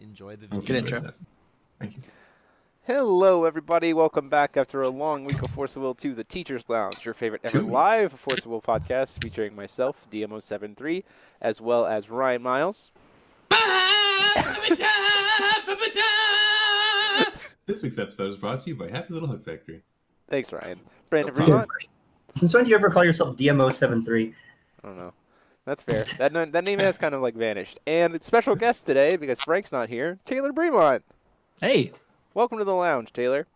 Enjoy the video. Good intro. Thank you. Hello, everybody. Welcome back after a long week of Force of Will to the Teacher's Lounge, your favorite ever live Force of Will podcast featuring myself, DMO73, as well as Ryan Miles. This week's episode is brought to you by Happy Little Hut Factory. Thanks, Ryan. Brandon Vermont. Since when do you ever call yourself DMO73? I don't know. That's fair. That name has kind of like vanished. And it's special guest today, because Frank's not here, Taylor Bremont. Hey. Welcome to the lounge, Taylor.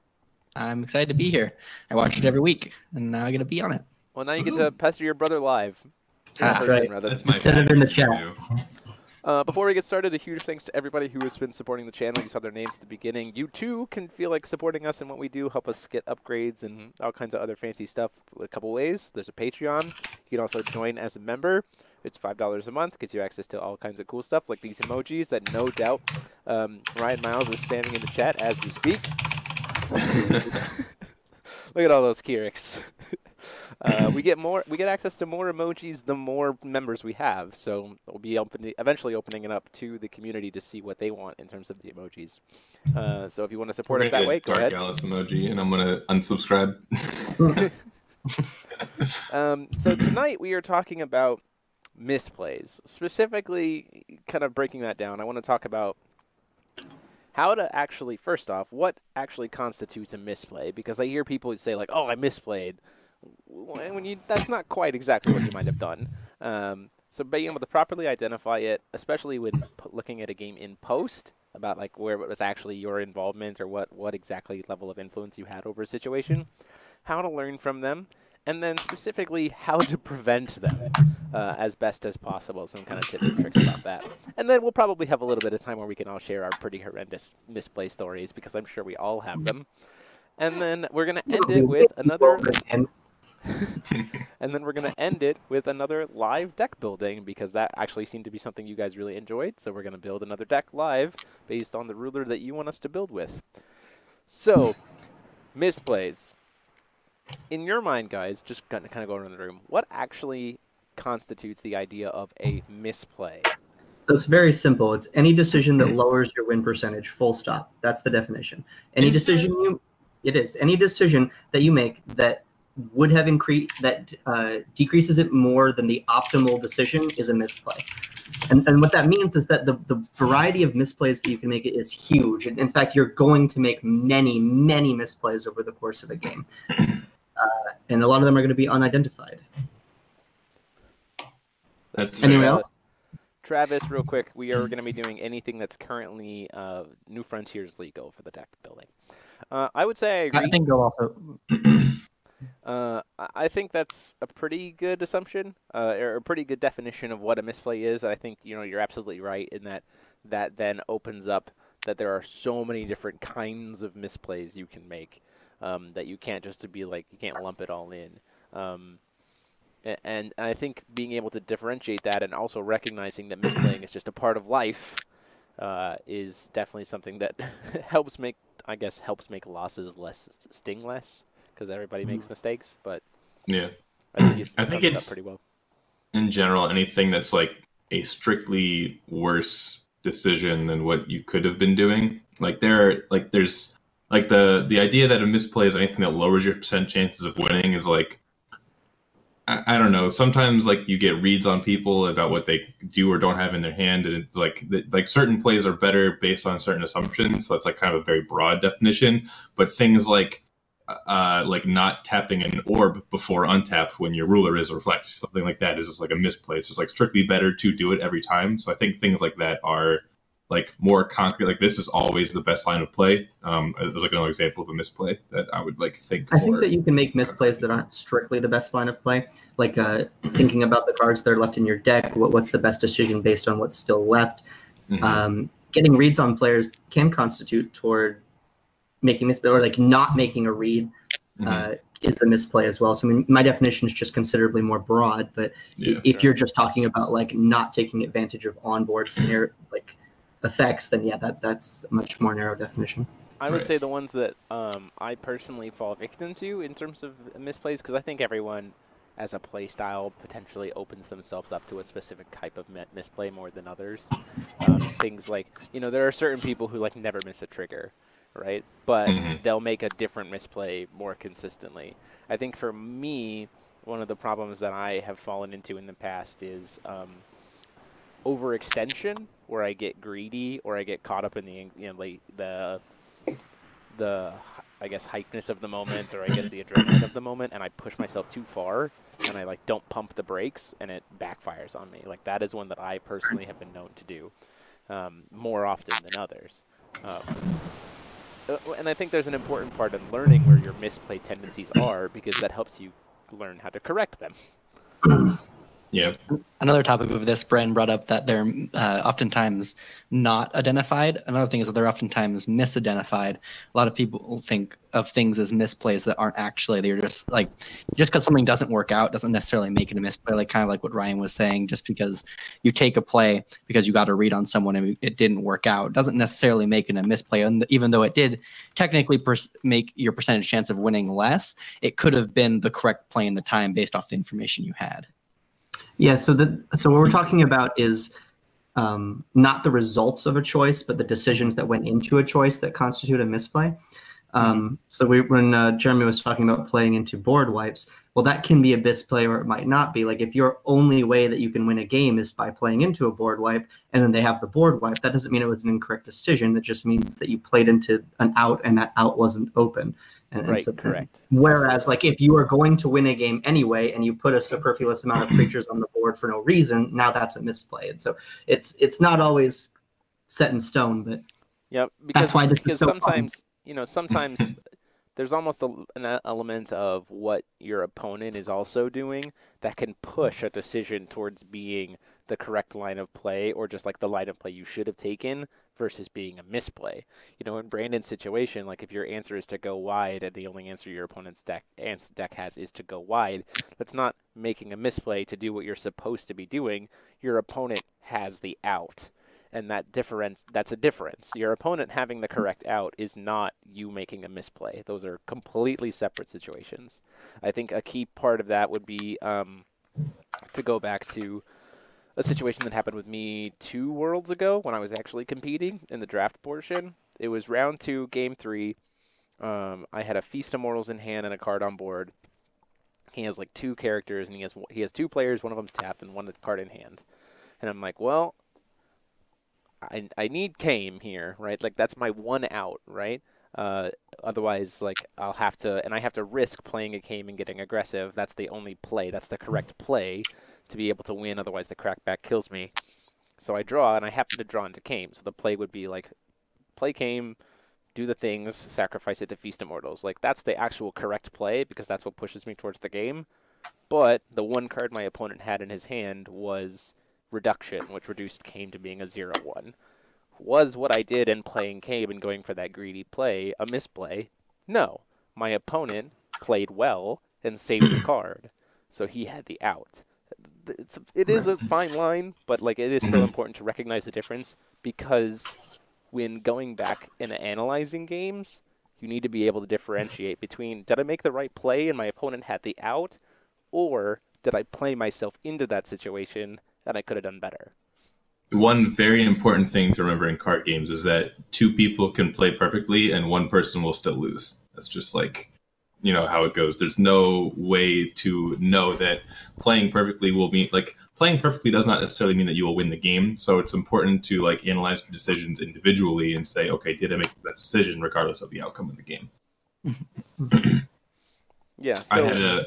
I'm excited to be here. I watch it every week, and now I get to be on it. Well, now you get to pester your brother live. That's right. That's instead of in the chat. Before we get started, a huge thanks to everybody who has been supporting the channel. You saw their names at the beginning. You, too, can feel like supporting us in what we do, help us get upgrades and all kinds of other fancy stuff a couple ways. There's a Patreon. You can also join as a member. It's $5 a month, gets you access to all kinds of cool stuff, like these emojis that no doubt Ryan Miles is spamming in the chat as we speak. Look at all those Kyrix. We get access to more emojis the more members we have, so we'll be eventually opening it up to the community to see what they want in terms of the emojis. So if you want to support us that way, go ahead. Dark Alice emoji, and I'm gonna unsubscribe. So tonight we are talking about misplays, specifically kind of breaking that down. I want to talk about how to actually, first off, what actually constitutes a misplay, because I hear people say like, oh, I misplayed. That's not quite exactly what you might have done. So being able to properly identify it, especially when looking at a game in post, about like where it was actually your involvement or what exactly level of influence you had over a situation, how to learn from them, and then specifically how to prevent them as best as possible, some kind of tips and tricks about that. And then we'll probably have a little bit of time where we can all share our pretty horrendous misplay stories, because I'm sure we all have them. And then we're going to end it with another... and then we're going to end it with another live deck building, because that actually seemed to be something you guys really enjoyed. So we're going to build another deck live based on the ruler that you want us to build with. So, misplays. In your mind, guys, just kind of go around the room, what actually constitutes the idea of a misplay? So it's very simple. It's any decision that lowers your win percentage, full stop. That's the definition. Any decision any decision that you make that would have decreases it more than the optimal decision is a misplay. And what that means is that the variety of misplays that you can make is huge. In fact, you're going to make many, many misplays over the course of a game. And a lot of them are going to be unidentified. That's anyone else? Travis, real quick, we are going to be doing anything that's currently New Frontiers legal for the deck building. I would say I agree. I think go also. I think that's a pretty good assumption, or a pretty good definition of what a misplay is. I think you're absolutely right in that then opens up that there are so many different kinds of misplays you can make. That you can't just be like, you can't lump it all in. And I think being able to differentiate that and also recognizing that misplaying is just a part of life is definitely something that helps make losses sting less, because everybody makes mistakes. But yeah, I think it's pretty well. In general, anything that's like a strictly worse decision than what you could have been doing, there's like the idea that a misplay is anything that lowers your % chances of winning is like, I don't know. Sometimes like you get reads on people about what they do or don't have in their hand, and it's like certain plays are better based on certain assumptions. So it's like kind of a very broad definition. But things like not tapping an orb before untap when your ruler is reflect, something like that is just like a misplay. It's just like strictly better to do it every time. So I think things like that are like more concrete, like this is always the best line of play. As like another example of a misplay that I would like think. I think that you can make misplays that aren't strictly the best line of play, like thinking about the cards that are left in your deck. What's the best decision based on what's still left? Mm-hmm. Getting reads on players can constitute toward making misplay, or like not making a read is a misplay as well. So I mean, my definition is just considerably more broad. But if you're just talking about like not taking advantage of onboard scenario, like effects, then yeah, that's a much more narrow definition. I would say the ones that I personally fall victim to in terms of misplays, because I think everyone as a play style potentially opens themselves up to a specific type of misplay more than others. Things like, there are certain people who like never miss a trigger, right? But they'll make a different misplay more consistently. I think for me, one of the problems that I have fallen into in the past is overextension, where I get greedy or I get caught up in the I guess hypeness of the moment, or I guess the adrenaline of the moment, and I push myself too far, and I like don't pump the brakes, and it backfires on me. Like that is one that I personally have been known to do more often than others. And I think there's an important part in learning where your misplay tendencies are, because that helps you learn how to correct them. Yeah. Another topic of this, Bren brought up that they're oftentimes not identified. Another thing is that they're oftentimes misidentified. A lot of people think of things as misplays that aren't actually. They're just because something doesn't work out doesn't necessarily make it a misplay. Like kind of like what Ryan was saying, just because you take a play because you got a read on someone and it didn't work out doesn't necessarily make it a misplay. And even though it did technically make your percentage chance of winning less, it could have been the correct play in the time based off the information you had. Yeah, so what we're talking about is not the results of a choice, but the decisions that went into a choice that constitute a misplay. So when Jeremy was talking about playing into board wipes, well, that can be a misplay or it might not be. Like if your only way that you can win a game is by playing into a board wipe, and then they have the board wipe, that doesn't mean it was an incorrect decision. That just means that you played into an out and that out wasn't open. And right, correct. Whereas, like, if you are going to win a game anyway and you put a superfluous amount of creatures on the board for no reason, now that's a misplay. And so it's not always set in stone, but that's why this is so sometimes, sometimes there's almost an element of what your opponent is also doing that can push a decision towards being the correct line of play, or just like the line of play you should have taken, versus being a misplay. In Brandon's situation, like if your answer is to go wide and the only answer your opponent's deck has is to go wide, that's not making a misplay to do what you're supposed to be doing. Your opponent has the out. And that's a difference. Your opponent having the correct out is not you making a misplay. Those are completely separate situations. I think a key part of that would be to go back to a situation that happened with me 2 worlds ago when I was actually competing in the draft portion. It was round 2, game 3. I had a Feast of Mortals in hand and a card on board. He has like 2 characters, and he has 2 players. One of them's tapped and one card in hand. And I'm like, well, I need Kame here, right? Like that's my one out, right? Otherwise, like I have to risk playing a Kame and getting aggressive. That's the only play. That's the correct play to be able to win. Otherwise, the crackback kills me. So I draw, and I happen to draw into Kame. So the play would be like, play Kame, do the things, sacrifice it to Feast Immortals. Like that's the actual correct play, because that's what pushes me towards the game. But the one card my opponent had in his hand was Reduction, which reduced Kame to being a 0/1. Was what I did in playing Kame and going for that greedy play a misplay? No. My opponent played well and saved the card, so he had the out. It is a fine line, but like it is so important to recognize the difference, because when going back and analyzing games, you need to be able to differentiate between, did I make the right play and my opponent had the out, or did I play myself into that situation and I could have done better? One very important thing to remember in card games is that 2 people can play perfectly and 1 person will still lose. That's just like, how it goes. There's no way to know that playing perfectly will mean, like, playing perfectly does not necessarily mean that you will win the game. So it's important to like analyze your decisions individually and say, okay, did I make the best decision regardless of the outcome of the game? Yeah. So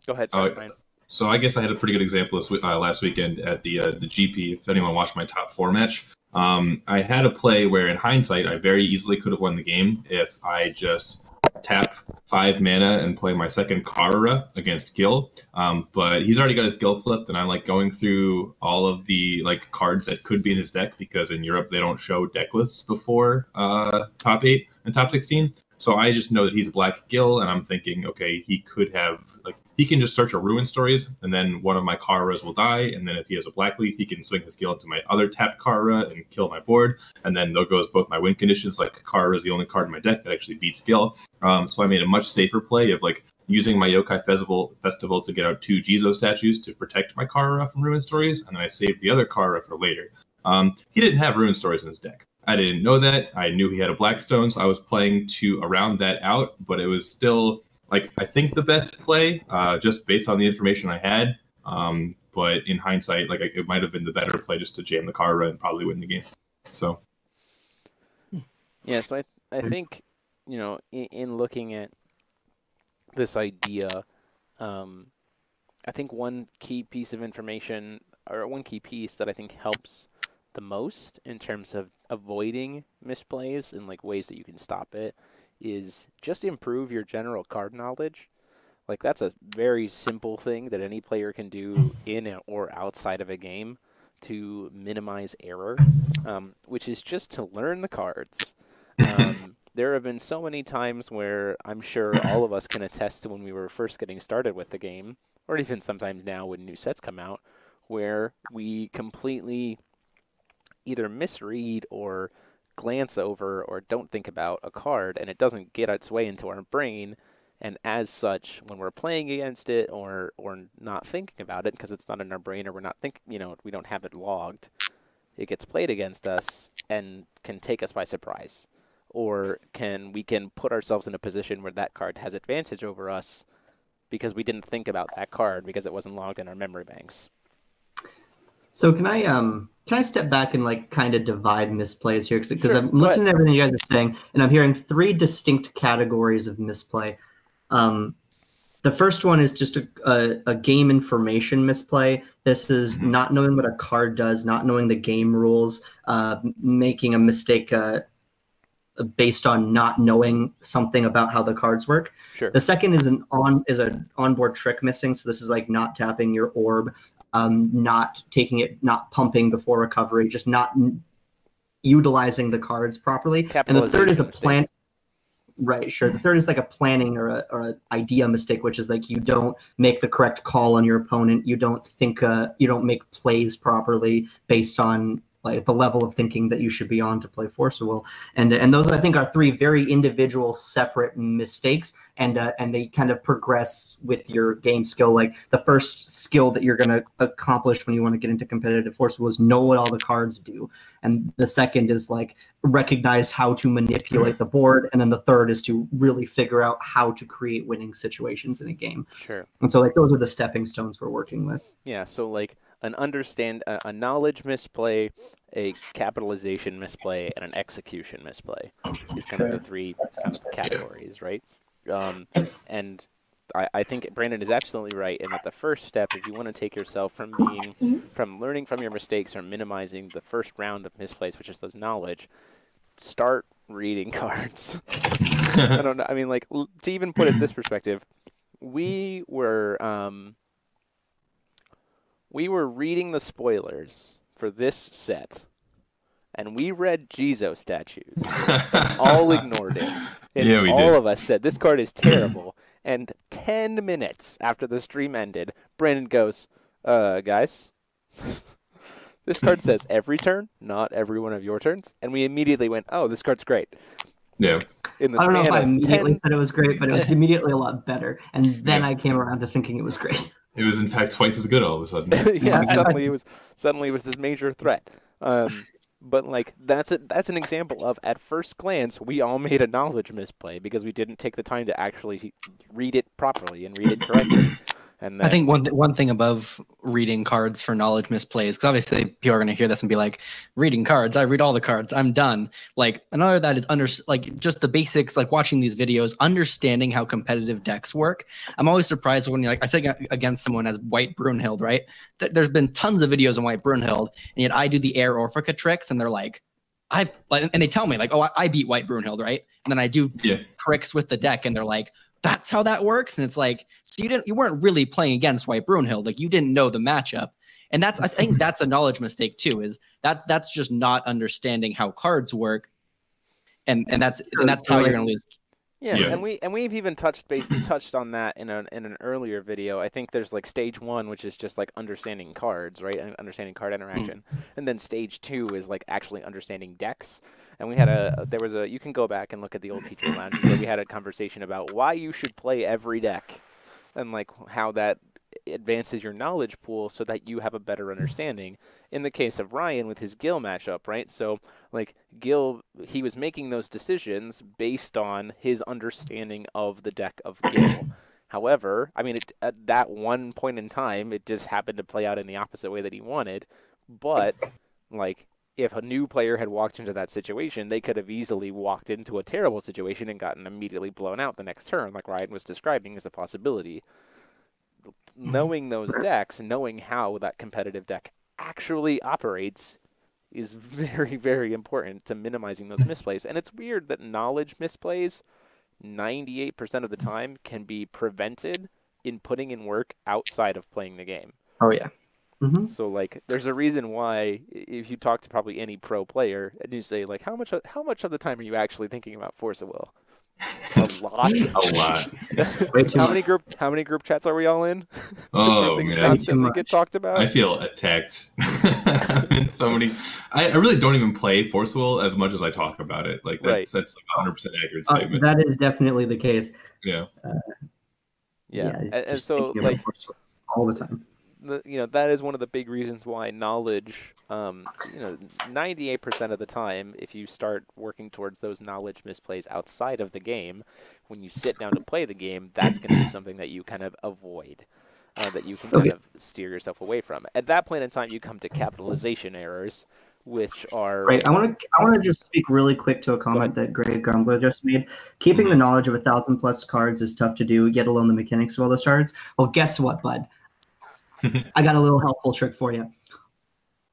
go ahead, Ryan. So I guess I had a pretty good example last weekend at the GP. If anyone watched my top 4 match, I had a play where, in hindsight, I very easily could have won the game if I just tap 5 mana and play my second Karara against Gil. But he's already got his Gil flipped, and I'm like going through all of the like cards that could be in his deck, because in Europe they don't show deck lists before top 8 and top 16. So I just know that he's Black Gil, and I'm thinking, okay, he could have, like, he can just search a Ruin Stories, and then one of my Kararas will die, and then if he has a Black Leaf, he can swing his Gil into my other tapped Karara and kill my board, and then there goes both my win conditions, like Karara is the only card in my deck that actually beats Gil. So I made a much safer play of, like, using my Yokai Festival to get out 2 Jizo statues to protect my Kara from Ruin Stories, and then I saved the other Kara for later. He didn't have Ruin Stories in his deck. I didn't know that. I knew he had a Blackstone, so I was playing to round that out, but it was still, like, I think the best play, just based on the information I had. But in hindsight, like, it might have been the better play just to jam the Kara and probably win the game. So, yeah, so I think, you know, in looking at this idea, I think one key piece of information, or one key piece that I think helps the most in terms of avoiding misplays and like ways that you can stop it, is just improve your general card knowledge. Like, that's a very simple thing that any player can do in or outside of a game to minimize error, which is just to learn the cards. There have been so many times where I'm sure all of us can attest to when we were first getting started with the game, or even sometimes now when new sets come out, where we completely either misread or glance over or don't think about a card, and it doesn't get its way into our brain. And as such, when we're playing against it or not thinking about it because it's not in our brain, or we're not thinking, you know, we don't have it logged, it gets played against us and can take us by surprise. Or we can put ourselves in a position where that card has advantage over us because we didn't think about that card because it wasn't logged in our memory banks. So can I step back and like kind of divide misplays here, because Sure, I'm listening to everything you guys are saying, and I'm hearing 3 distinct categories of misplay. The first one is just a game information misplay. This is not knowing what a card does, not knowing the game rules, making a mistake based on not knowing something about how the cards work. Sure. The second is an onboard trick missing. So this is like not tapping your orb, not taking it, not pumping before recovery, just not utilizing the cards properly. And the third is a plan. Right, sure. The third is like a planning or a idea mistake, which is like you don't make the correct call on your opponent. You don't think, you don't make plays properly based on like the level of thinking that you should be on to play Force of Will. And those, I think, are 3 very individual, separate mistakes, and they kind of progress with your game skill. Like the first skill that you're going to accomplish when you want to get into competitive Force of Will is know what all the cards do, and the second is like recognize how to manipulate the board, and then the third is to really figure out how to create winning situations in a game. Sure. And so like those are the stepping stones we're working with. Yeah, so like a knowledge misplay, a capitalization misplay, and an execution misplay is kind of the 3 kind of categories, right? And I think Brandon is absolutely right in that the first step, if you want to take yourself from learning from your mistakes or minimizing the first round of misplays, which is those knowledge, start reading cards. I don't know. I mean, like, to even put it in this perspective, we were reading the spoilers for this set, and we read Jizo statues, and all ignored it. And yeah, we all did. of us said, this card is terrible. And 10 minutes after the stream ended, Brandon goes, guys, this card says every turn, not every one of your turns. And we immediately went, oh, this card's great. Yeah. I don't know if I immediately said it was great, but it was immediately a lot better. And then I came around to thinking it was great. It was in fact twice as good all of a sudden. Yeah, suddenly it was this major threat. But like that's an example of, at first glance, we all made a knowledge misplay because we didn't take the time to actually read it properly and read it correctly. And then, I think one thing above reading cards for knowledge misplays, because obviously people are going to hear this and be like, reading cards, I read all the cards, I'm done. Like, another of that is just the basics, like watching these videos, understanding how competitive decks work. I'm always surprised when I say against someone as White Brunhild, right? There's been tons of videos on White Brunhild, and yet I do the Air Orphica tricks, and they're like, and they tell me like, oh, I beat White Brunhild, right? And then I do tricks with the deck, and they're like, that's how that works. And it's like, so you weren't really playing against White Brunhild. Like, you didn't know the matchup. And I think that's a knowledge mistake too, is that's just not understanding how cards work. And that's how you're going to lose. Yeah, Yeah. and we've even touched on that in an earlier video. I think there's like stage 1, which is just like understanding cards, right? And understanding card interaction. And then stage 2 is like actually understanding decks. And we had you can go back and look at the old teacher lounges where we had a conversation about why you should play every deck and like how that advances your knowledge pool so that you have a better understanding. In the case of Ryan with his Gil matchup, right? So like Gil, he was making those decisions based on his understanding of the deck of Gil. However, I mean, at that one point in time, it just happened to play out in the opposite way that he wanted. But like, if a new player had walked into that situation, they could have easily walked into a terrible situation and gotten immediately blown out the next turn, like Ryan was describing as a possibility. Knowing those decks, knowing how that competitive deck actually operates is very, very important to minimizing those misplays. And it's weird that knowledge misplays 98% of the time can be prevented in putting in work outside of playing the game. Oh, yeah. So like, there's a reason why if you talk to probably any pro player and you say like, how much of the time are you actually thinking about force of will? A lot. A lot. How many group chats are we all in? Oh, things man. constantly get talked about. I feel attacked. I'm in so many. I really don't even play Force Will as much as I talk about it. Like that's like 100% accurate statement. That is definitely the case. Yeah. And so like all the time. That is one of the big reasons why knowledge, 98% of the time, if you start working towards those knowledge misplays outside of the game, when you sit down to play the game, that's going to be something that you kind of avoid, that you can kind of steer yourself away from. At that point in time, you come to capitalization errors, which are... Right. I want to just speak really quick to a comment that Greg Grumbler just made. Keeping the knowledge of 1,000+ cards is tough to do, yet alone the mechanics of all those cards. Well, guess what, bud? I got a little helpful trick for you.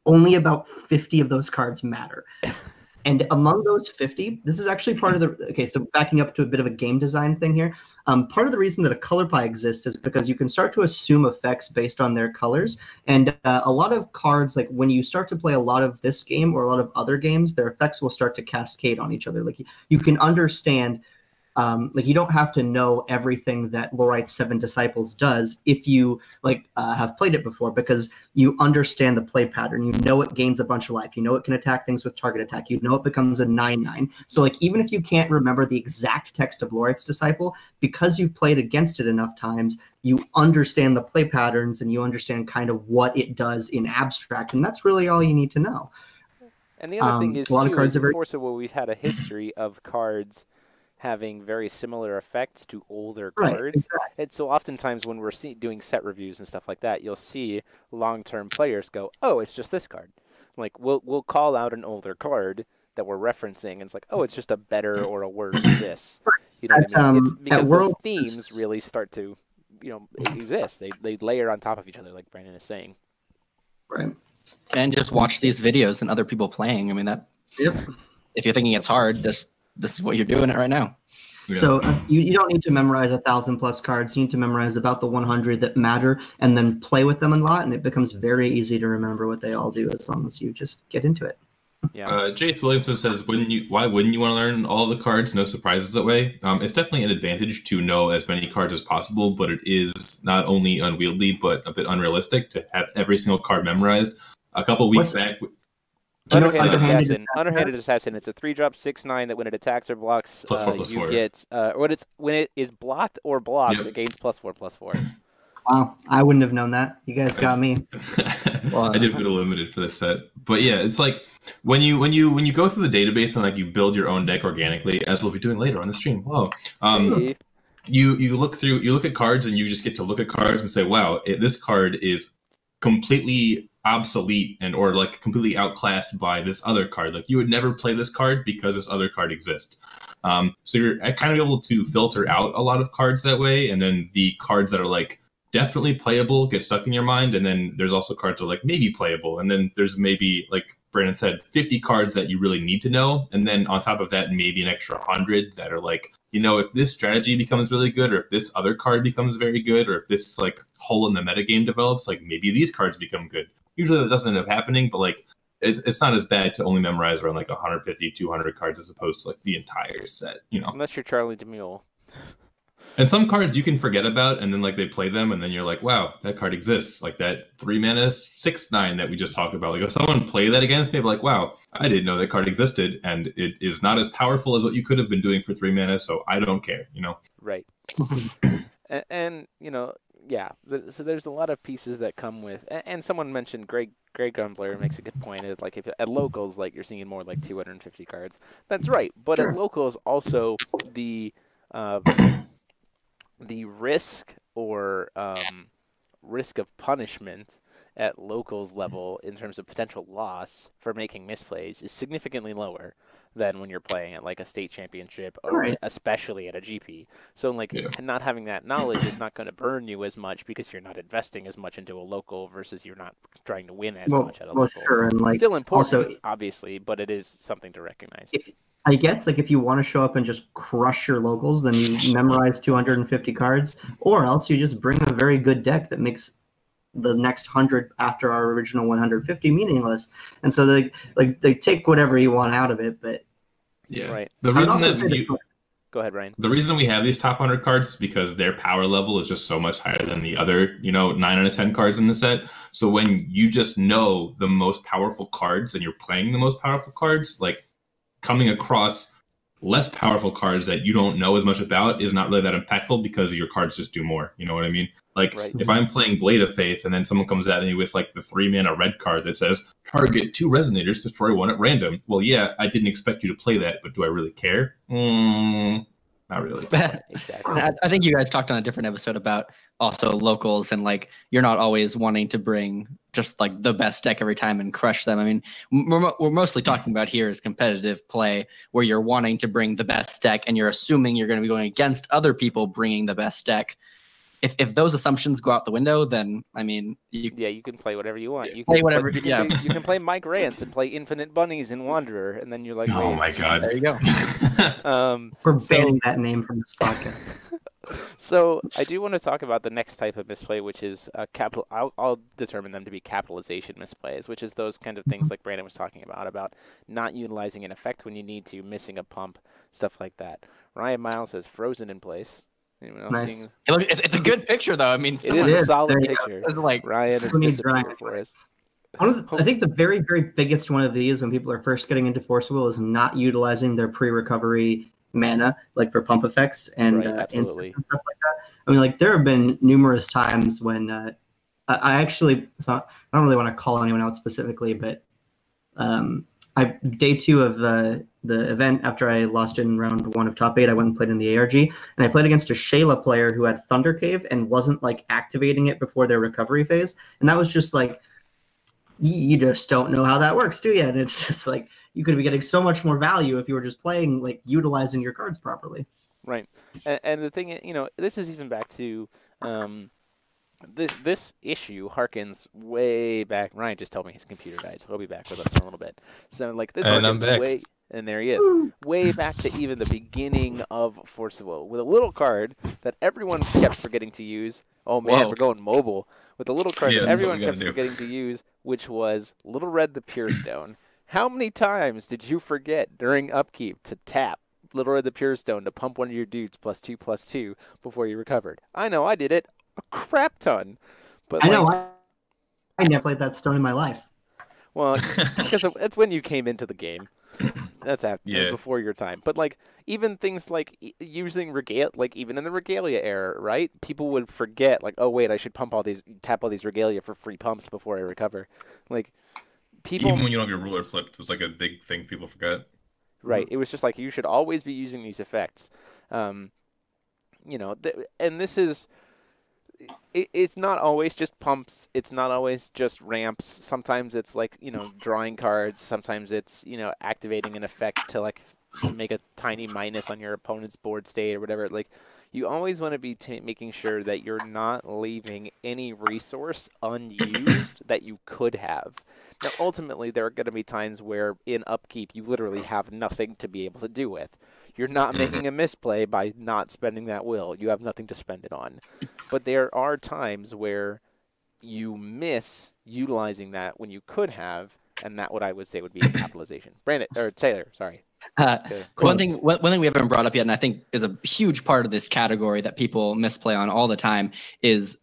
Only about 50 of those cards matter. And among those 50, this is actually part of the... Okay, so backing up to a bit of a game design thing here. Part of the reason that a color pie exists is because you can start to assume effects based on their colors. And a lot of cards, like when you start to play a lot of this game or a lot of other games, their effects will start to cascade on each other. Like you can understand... like you don't have to know everything that Lorite's 7 Disciples does if you have played it before, because you understand the play pattern. You know it gains a bunch of life. You know it can attack things with target attack. You know it becomes a 9/9. So like even if you can't remember the exact text of Lorite's Disciple, because you've played against it enough times, you understand the play patterns and you understand kind of what it does in abstract, and that's really all you need to know. And the other thing is, too, is in Force of Will, we've had a history of cards having very similar effects to older cards. Right, exactly. And so oftentimes when we're doing set reviews and stuff like that, you'll see long-term players go, oh, it's just this card. Like, we'll call out an older card that we're referencing, and it's like, oh, it's just a better or a worse this. You know what I mean? It's because those themes really start to, exist. They layer on top of each other, like Brandon is saying. Right. And just watch these videos and other people playing. I mean, that. Yep. If you're thinking it's hard, this is what you're doing it right now. Yeah. So you don't need to memorize 1,000+ cards. You need to memorize about the 100 that matter, and then play with them a lot, and it becomes very easy to remember what they all do as long as you just get into it. Yeah. Jace Williamson says, why wouldn't you want to learn all the cards? No surprises that way. It's definitely an advantage to know as many cards as possible, but it is not only unwieldy, but a bit unrealistic to have every single card memorized. A couple weeks back... Underhanded Assassin. It's a 3-drop 6/9 that when it attacks or blocks, you get when it is blocked or blocks, it gains +4/+4. Wow, I wouldn't have known that. You guys got me. I did put a limited for this set, but yeah, it's like when you go through the database and like you build your own deck organically, as we'll be doing later on the stream. Whoa. You look at cards and you just get to look at cards and say, wow, this card is completely obsolete or like completely outclassed by this other card. Like you would never play this card because this other card exists. So you're kind of able to filter out a lot of cards that way, and then the cards that are like definitely playable get stuck in your mind, and then there's also cards that are like maybe playable, and then there's maybe, like Brandon said, 50 cards that you really need to know, and then on top of that maybe an extra 100 that are like, if this strategy becomes really good, or if this other card becomes very good, or if this like hole in the metagame develops, like maybe these cards become good. Usually that doesn't end up happening, but like it's not as bad to only memorize around like 150, 200 cards as opposed to like the entire set, you know. Unless you're Charlie DeMille. And some cards you can forget about, and then like they play them, and then you're like, wow, that card exists. Like that 3-mana 6/9 that we just talked about. Like if someone play that against me, I'm like, wow, I didn't know that card existed, and it is not as powerful as what you could have been doing for 3 mana, so I don't care, you know? Right. and you know, yeah. So there's a lot of pieces that come with, and someone mentioned Greg Gumbler makes a good point. It's like if at locals, like you're seeing more like 250 cards. That's right. But at locals, also the risk or risk of punishment at locals level in terms of potential loss for making misplays is significantly lower than when you're playing at like a state championship or especially at a GP. So like not having that knowledge is not going to burn you as much because you're not investing as much into a local versus you're not trying to win as much at a local. Sure, and like still important, also, obviously, but it is something to recognize. I guess like if you want to show up and just crush your locals, then you memorize 250 cards, or else you just bring a very good deck that makes the next 100 after our original 150 meaningless. And so they take whatever you want out of it, but right. The reason that go ahead, Ryan. The reason we have these top 100 cards is because their power level is just so much higher than the other, 9 out of 10 cards in the set. So when you just know the most powerful cards and you're playing the most powerful cards, like coming across less powerful cards that you don't know as much about is not really that impactful because your cards just do more. You know what I mean? Like if I'm playing Blade of Faith and then someone comes at me with like the 3-mana red card that says target 2 resonators, destroy 1 at random. Well, yeah, I didn't expect you to play that, but do I really care? Not really. Exactly. I think you guys talked on a different episode about also locals and like you're not always wanting to bring just like the best deck every time and crush them. I mean, we're mostly talking about here is competitive play where you're wanting to bring the best deck and you're assuming you're going to be going against other people bringing the best deck. If those assumptions go out the window, then I mean, you can play whatever you want. You can play whatever. You can play Mike Rance and play Infinite Bunnies in Wanderer, and then you're like, oh my god, there you go. We're banning that name from this podcast. So I do want to talk about the next type of misplay, which is capital. I'll determine them to be capitalization misplays, which is those kind of things like Brandon was talking about not utilizing an effect when you need to, missing a pump, stuff like that. Ryan Miles has frozen in place. Nice. It's a good picture, though. I mean, it is a solid picture. Like Ryan is disappearing for us. I think the very, very biggest one of these when people are first getting into Forcible is not utilizing their pre-recovery mana, like for pump effects and instants and stuff like that. I mean, like there have been numerous times when I actually, I don't really want to call anyone out specifically, but day 2 of the event after I lost in round 1 of top 8, I went and played in the ARG, and I played against a Shayla player who had Thunder Cave and wasn't like activating it before their recovery phase, and that was just like, you just don't know how that works, do you? And it's just like you could be getting so much more value if you were just playing, like utilizing your cards properly. Right, and the thing, this is even back to. This issue harkens way back. Ryan just told me his computer died, so he'll be back with us in a little bit. So, like, this harkens and there he is, way back to even the beginning of Forcible, with a little card that everyone kept forgetting to use. Oh, man, we're going mobile. With a little card that everyone kept forgetting to use, which was Little Red the Pure Stone. How many times did you forget during upkeep to tap Little Red the Pure Stone to pump one of your dudes +2/+2 before you recovered? I know, I did it a crap ton. But I know, I never played that stone in my life. Well, because it's when you came into the game. That's after, that's before your time. But like even things like using like even in the Regalia era, right? People would forget, like, oh wait, I should tap all these Regalia for free pumps before I recover. Like people, even when you don't have your ruler flipped, it was like a big thing people forgot. Right. It was just like you should always be using these effects. And this is. It's not always just pumps. It's not always just ramps. Sometimes it's like, drawing cards. Sometimes it's, activating an effect to like make a tiny minus on your opponent's board state or whatever. Like you always want to be making sure that you're not leaving any resource unused that you could have. Now, ultimately, there are going to be times where in upkeep, you literally have nothing to be able to do with. You're not making a misplay by not spending that will. You have nothing to spend it on. But there are times where you miss utilizing that when you could have, and that what I would say would be capitalization. Brandon or Taylor, sorry. One thing we haven't brought up yet, and I think is a huge part of this category that people misplay on all the time, is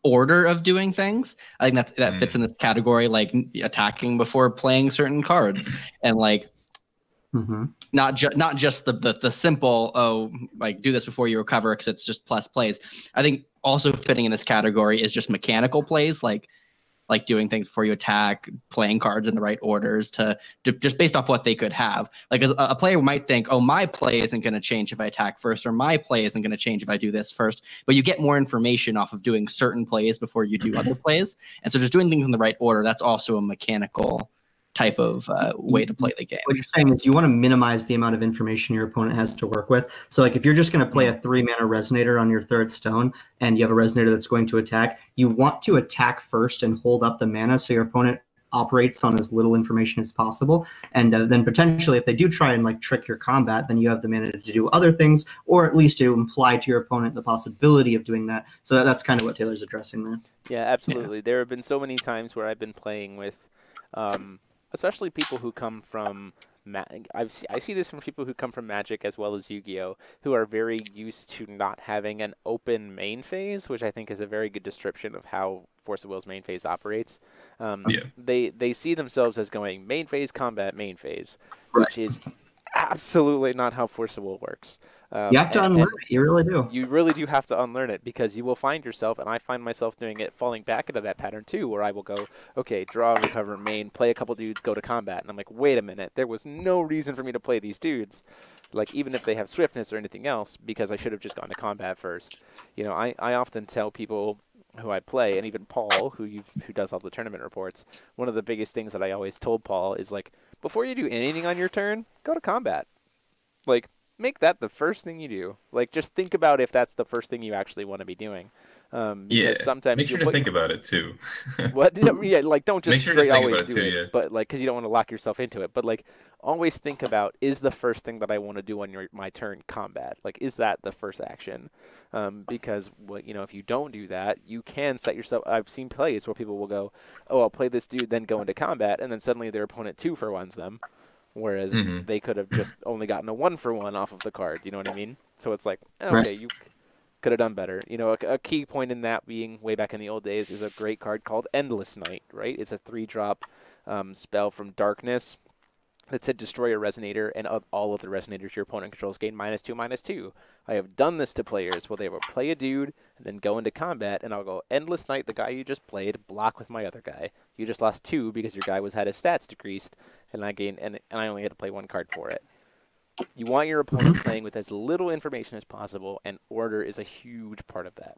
order of doing things. I think that fits in this category, like attacking before playing certain cards, and like not just the simple like do this before you recover because it's just plus plays. I think also fitting in this category is just mechanical plays, like doing things before you attack, playing cards in the right orders to just based off what they could have. Like a player might think, oh, my play isn't going to change if I attack first, or my play isn't going to change if I do this first. But you get more information off of doing certain plays before you do other plays. And so just doing things in the right order, that's also a mechanical type of way to play the game. What you're saying is you want to minimize the amount of information your opponent has to work with. So like if you're just going to play a 3-mana resonator on your third stone and you have a resonator that's going to attack, you want to attack first and hold up the mana so your opponent operates on as little information as possible. And then potentially if they do try and like trick your combat, then you have the mana to do other things, or at least to imply to your opponent the possibility of doing that. So that's kind of what Taylor's addressing there. Yeah, absolutely. Yeah. There have been so many times where I've been playing with especially people who come from I see this from people who come from Magic as well as Yu-Gi-Oh, who are very used to not having an open main phase, which I think is a very good description of how Force of Will's main phase operates. They see themselves as going main phase, combat, main phase, which is absolutely not how Force of Will works. You have to unlearn it. You really do. You really do have to unlearn it, because you will find yourself, and I find myself doing it, falling back into that pattern too, where I will go, okay, draw, recover, main, play a couple dudes, go to combat. And I'm like, wait a minute, there was no reason for me to play these dudes, like even if they have swiftness or anything else, because I should have just gone to combat first. You know, I often tell people who I play, and even Paul, who does all the tournament reports, one of the biggest things that I always told Paul is like, before you do anything on your turn, go to combat. Like, make that the first thing you do. Like, just think about if that's the first thing you actually want to be doing. Because sometimes make sure to think about it too. What? Yeah, like don't just sure straight always do it. But like, because you don't want to lock yourself into it. But like, always think about, is the first thing that I want to do on my turn combat? Like, is that the first action? Because if you don't do that, you can set yourself. I've seen plays where people will go, oh, I'll play this dude, then go into combat, and then suddenly their opponent 2-for-1s them. Whereas they could have just only gotten a 1-for-1 off of the card. You know what I mean? So it's like, okay, you could have done better. You know, a key point in that being way back in the old days is a great card called Endless Night, right? It's a 3-drop spell from Darkness that said destroy a resonator, and all of the resonators your opponent controls gain -2/-2. I have done this to players where they will play a dude and then go into combat, and I'll go, Endless Night, the guy you just played, block with my other guy. You just lost 2 because your guy had his stats decreased, and I gained, and I only had to play 1 card for it. You want your opponent playing with as little information as possible, and order is a huge part of that.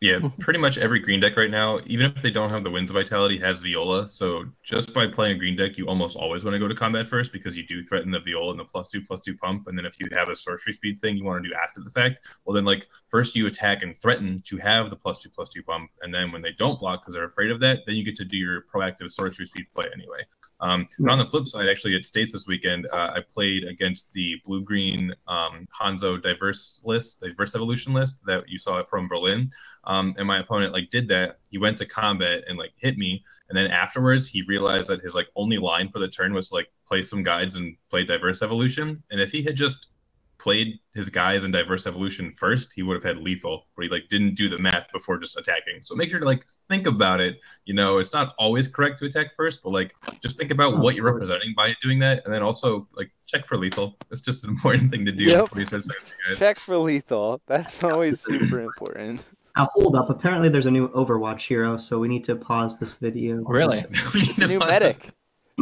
Yeah, pretty much every green deck right now, even if they don't have the Winds of Vitality, has Viola. So just by playing a green deck, you almost always want to go to combat first, because you do threaten the Viola and the +2/+2 pump. And then if you have a sorcery speed thing you want to do after the fact, well then like first you attack and threaten to have the +2/+2 pump. And then when they don't block because they're afraid of that, then you get to do your proactive sorcery speed play anyway. But on the flip side, actually at States this weekend, I played against the blue-green Hanzo diverse evolution list that you saw from Berlin. And my opponent did that. He went to combat and hit me, and then afterwards he realized that his only line for the turn was to play some guides and play diverse evolution. And if he had just played his guys in diverse evolution first, he would have had lethal, but he didn't do the math before just attacking. So make sure to think about it. You know, it's not always correct to attack first, but just think about what you're representing by doing that, and then also check for lethal. It's just an important thing to do before you start saying guys. Check for lethal. That's always super important. Now, hold up. Apparently, there's a new Overwatch hero, so we need to pause this video. Really? It's a new medic.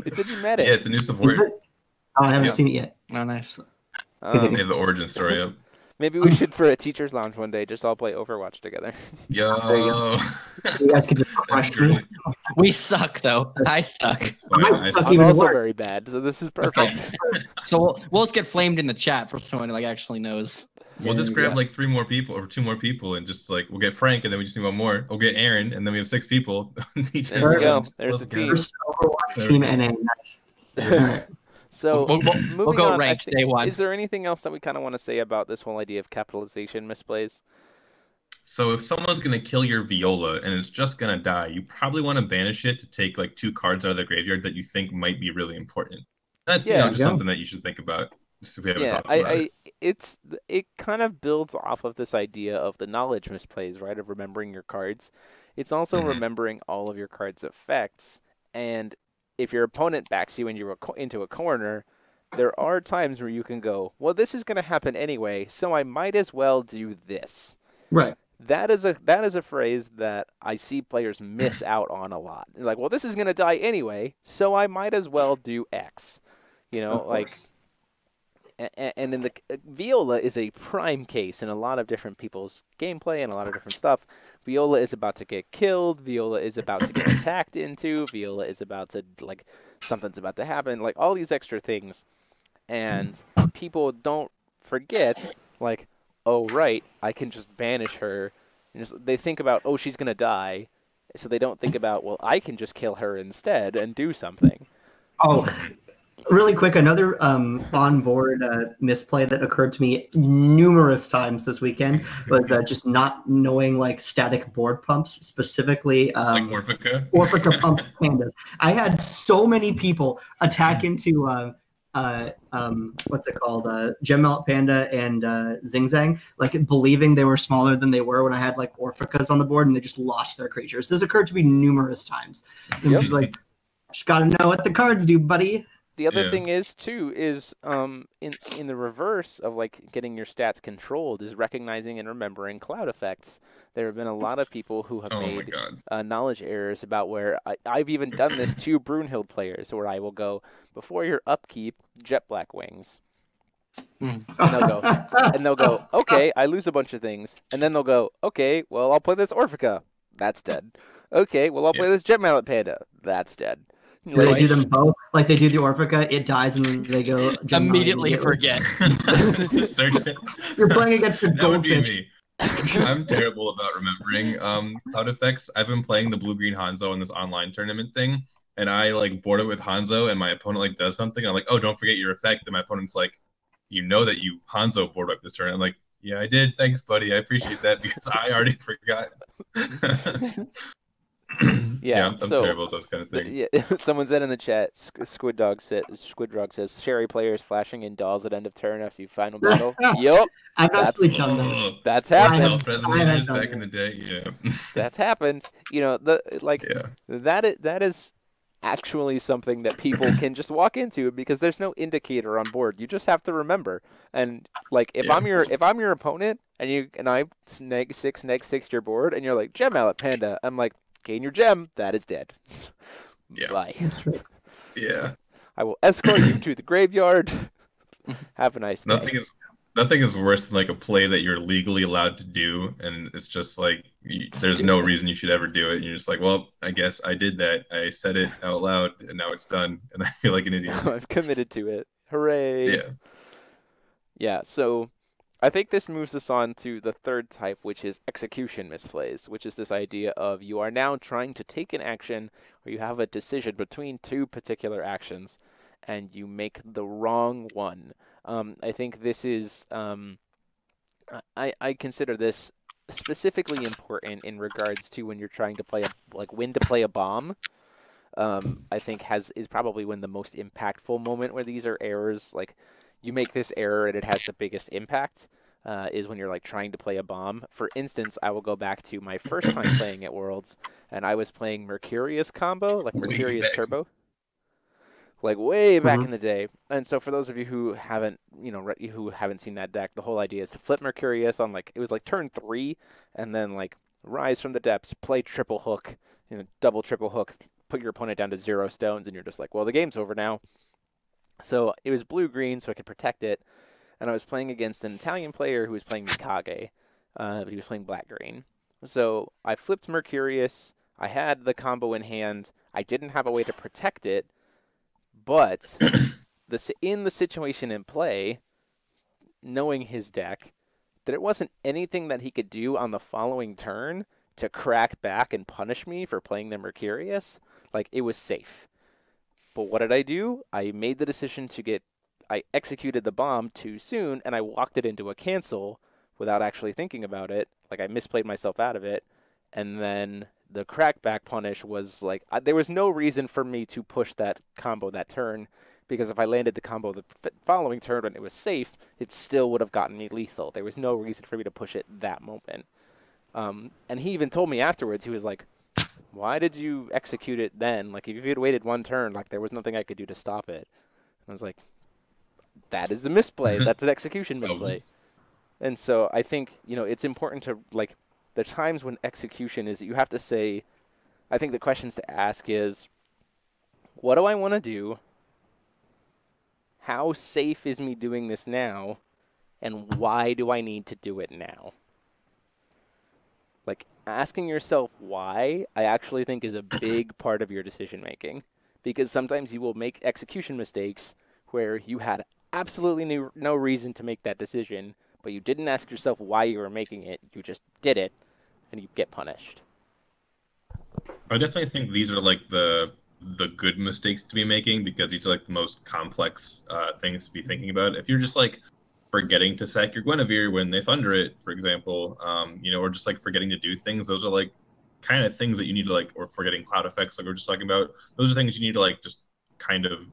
It's a new medic. Yeah, it's a new support. Oh, I haven't seen it yet. Oh, nice. They have the origin story up. Maybe we should, for a teacher's lounge one day, just all play Overwatch together. Yo. You guys could just crush me. We suck, though. I suck. I'm also very bad, so this is perfect. Okay. So we'll just get flamed in the chat for someone who actually knows. We'll just grab 3 more people or 2 more people, and just we'll get Frank, and then we just need 1 more. We'll get Aaron, and then we have 6 people. There you go. There's the team. First Overwatch team NA. Nice. So we'll go on, ranked day 1. Is there anything else that we kind of want to say about this whole idea of capitalization misplays? So if someone's gonna kill your Viola and it's just gonna die, you probably want to banish it to take like 2 cards out of the graveyard that you think might be really important. That's Yeah, just something that you should think about. Just if we haven't yeah. talked about it. It kind of builds off of this idea of the knowledge misplays, right? Of remembering your cards. It's also remembering all of your cards' effects. And if your opponent backs you into a corner, there are times where you can go, well, this is going to happen anyway, so I might as well do this. Right. That is a phrase that I see players miss out on a lot. They're like, well, this is going to die anyway, so I might as well do X. You know, like, and in the Viola is a prime case in a lot of different people's gameplay and a lot of different stuff. Viola is about to get killed. Viola is about to get attacked into. Viola is about to, like, something's about to happen. Like, all these extra things. And people don't forget, like, oh, right, I can just banish her. And they think about, oh, she's going to die. So they don't think about, well, I can just kill her instead and do something. Oh, really quick, another on-board misplay that occurred to me numerous times this weekend was just not knowing like static board pumps, specifically Like Orphica? Orphica pump pandas. I had so many people attack into what's it called? Gem Mallet Panda and Zing Zang, like believing they were smaller than they were when I had like Orphicas on the board, and they just lost their creatures. This occurred to me numerous times. And just like, just gotta know what the cards do, buddy. The other thing is too is in the reverse of like getting your stats controlled is recognizing and remembering cloud effects. There have been a lot of people who have made knowledge errors about where I've even done this to Brunhild players, where I will go before your upkeep, Jet Black Wings. And they'll go, okay, I lose a bunch of things, and then they'll go, okay, well I'll play this Orphica, that's dead. Okay, well I'll play this Jet Mallet Panda, that's dead. Do they do them both? Like they do the Orphica, it dies, and then they go immediately forget. You're playing against the That would be goldfish. me. I'm terrible about remembering cloud effects. I've been playing the blue-green Hanzo in this online tournament thing, and I like board it with Hanzo, and my opponent like does something. I'm like, oh, don't forget your effect. And my opponent's like, you know that you Hanzo board up this turn. I'm like, yeah, I did. Thanks, buddy. I appreciate that because I already forgot. I'm terrible at those kind of things. Someone said in the chat, Squid Dog says, Sherry players flashing in dolls at end of turn after you final battle. Yup. I've actually done that. That's happened. Resonators back in the day, That's happened. You know, that is actually something that people can just walk into because there's no indicator on board. You just have to remember. And like if I'm your opponent and I neg 6 your board and you're like Gem Mallet Panda, I'm like, gain your gem, that is dead. Yeah. Bye. That's right. Yeah. I will escort you to the graveyard. Have a nice day. Nothing is worse than like a play that you're legally allowed to do, and it's just like there's no reason you should ever do it. And you're just like, well, I guess I did that. I said it out loud, and now it's done, and I feel like an idiot. I've committed to it. Hooray! Yeah. Yeah. So I think this moves us on to the third type, which is execution misplays, which is this idea of you are now trying to take an action or you have a decision between two particular actions, and you make the wrong one. I think this is, I consider this specifically important in regards to when you're trying to play when to play a bomb. I think is probably when the most impactful moment where these are errors, like you make this error and it has the biggest impact, is when you're like trying to play a bomb. For instance, I will go back to my first time playing at Worlds, and I was playing Mercurius combo, like Mercurius Turbo. Like way back in the day. And so for those of you who haven't, who haven't seen that deck, the whole idea is to flip Mercurius on it was like turn 3, and then like rise from the depths, play triple hook, double triple hook, put your opponent down to 0 stones, and you're just like, well, the game's over now. So it was blue-green, so I could protect it. And I was playing against an Italian player who was playing Mikage, but he was playing black-green. So I flipped Mercurius. I had the combo in hand. I didn't have a way to protect it. But in the situation in play, knowing his deck, there wasn't anything that he could do on the following turn to crack back and punish me for playing the Mercurius. Like, it was safe. But what did I do? I made the decision I executed the bomb too soon, and I walked it into a cancel, without actually thinking about it. Like, I misplayed myself out of it, and then the crackback punish was like, there was no reason for me to push that combo that turn, because if I landed the combo the following turn when it was safe, it still would have gotten me lethal. There was no reason for me to push it that moment. And he even told me afterwards, he was like, why did you execute it then? Like, if you had waited one turn, like, there was nothing I could do to stop it. And I was like, that is a misplay. That's an execution misplay. And so I think, you know, it's important to, like, the times when execution is, you have to say, I think the questions to ask is, what do I want to do? How safe is me doing this now? And why do I need to do it now? Like, asking yourself why, I actually think is a big part of your decision making. Because sometimes you will make execution mistakes where you had absolutely no reason to make that decision, but you didn't ask yourself why you were making it. You just did it, and you get punished. I definitely think these are like the good mistakes to be making, because these are like the most complex things to be thinking about. If you're just like forgetting to sack your Guinevere when they thunder it, for example, you know, or just like forgetting to do things, those are like kind of things that you need to like, or forgetting cloud effects like we're just talking about, those are things you need to like just kind of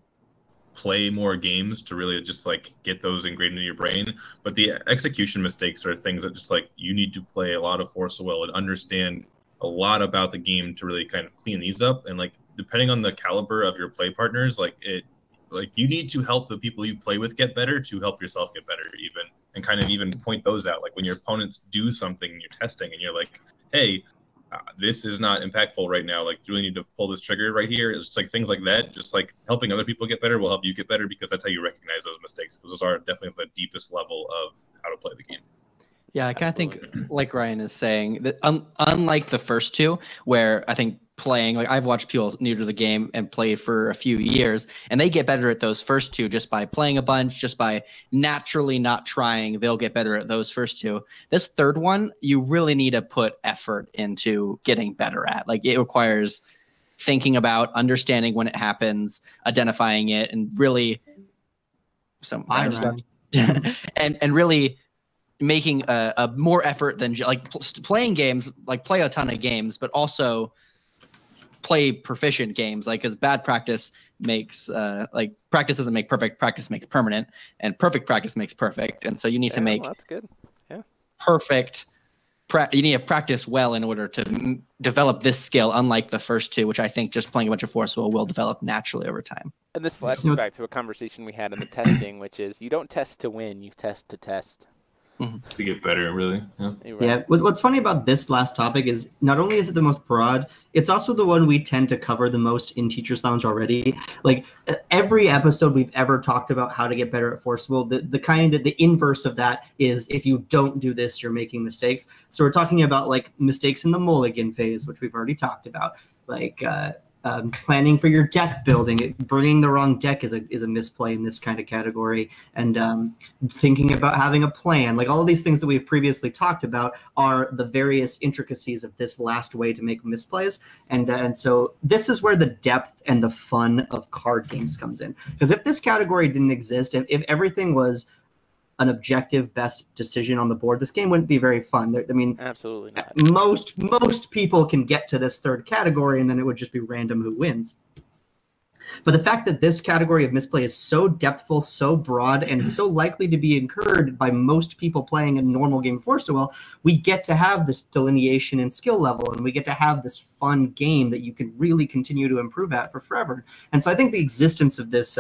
play more games to really just like get those ingrained into your brain. But the execution mistakes are things that just like you need to play a lot of Force of Will and understand a lot about the game to really kind of clean these up. And like, depending on the caliber of your play partners, like you need to help the people you play with get better to help yourself get better even, and kind of even point those out. Like when your opponents do something you're testing and you're like, hey, this is not impactful right now. Like, you really need to pull this trigger right here. It's just like things like that. Just like helping other people get better will help you get better, because that's how you recognize those mistakes, because those are definitely the deepest level of how to play the game. Yeah, I kind of think, like Ryan is saying, that unlike the first two, where I think playing, like I've watched people new to the game and play for a few years, and they get better at those first two just by playing a bunch, just by naturally not trying, they'll get better at those first two. This third one, you really need to put effort into getting better at. Like, it requires thinking about, understanding when it happens, identifying it, and really and really making a more effort than like playing games, like play a ton of games, but also play proficient games. Like, because bad practice makes like practice doesn't make perfect, practice makes permanent, and perfect practice makes perfect. And so you need to make that's good. Yeah, perfect. You need to practice well in order to develop this skill, unlike the first two, which I think just playing a bunch of Force will develop naturally over time. And this flashes back to a conversation we had in the testing, which is you don't test to win, you test to test. To get better, really. Yeah. What's funny about this last topic is not only is it the most broad, it's also the one we tend to cover the most in Teacher's Lounge already. Like, every episode we've ever talked about how to get better at Force Will, the inverse of that is, if you don't do this, you're making mistakes. So we're talking about like mistakes in the mulligan phase, which we've already talked about, like planning for your deck building. Bringing the wrong deck is a misplay in this kind of category, and thinking about having a plan. Like, all of these things that we've previously talked about are the various intricacies of this last way to make misplays, and so this is where the depth and the fun of card games comes in. Because if this category didn't exist, if everything was an objective best decision on the board, this game wouldn't be very fun. I mean, absolutely not. Most people can get to this third category, and then it would just be random who wins. But the fact that this category of misplay is so depthful, so broad, and so likely to be incurred by most people playing a normal game of Force Will, we get to have this delineation and skill level, and we get to have this fun game that you can really continue to improve at for forever. And so I think the existence of this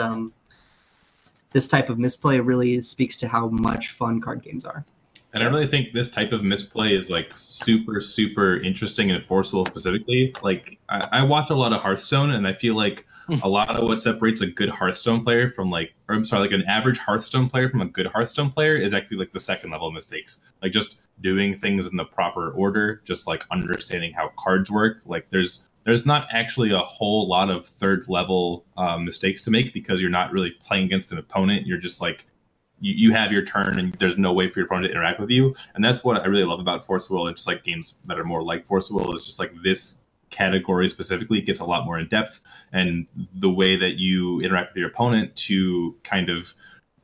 this type of misplay really speaks to how much fun card games are. And I really think this type of misplay is like super, super interesting in Force Will specifically. Like, I watch a lot of Hearthstone, and I feel like a lot of what separates a good Hearthstone player from like an average Hearthstone player from a good Hearthstone player is actually like the second level of mistakes. Like, just doing things in the proper order, just like understanding how cards work. Like, there's not actually a whole lot of third level mistakes to make, because you're not really playing against an opponent. You're just like, you have your turn, and there's no way for your opponent to interact with you. And that's what I really love about Force Will, and just like games that are more like Force Will, is just like this category specifically gets a lot more in depth, and the way that you interact with your opponent to kind of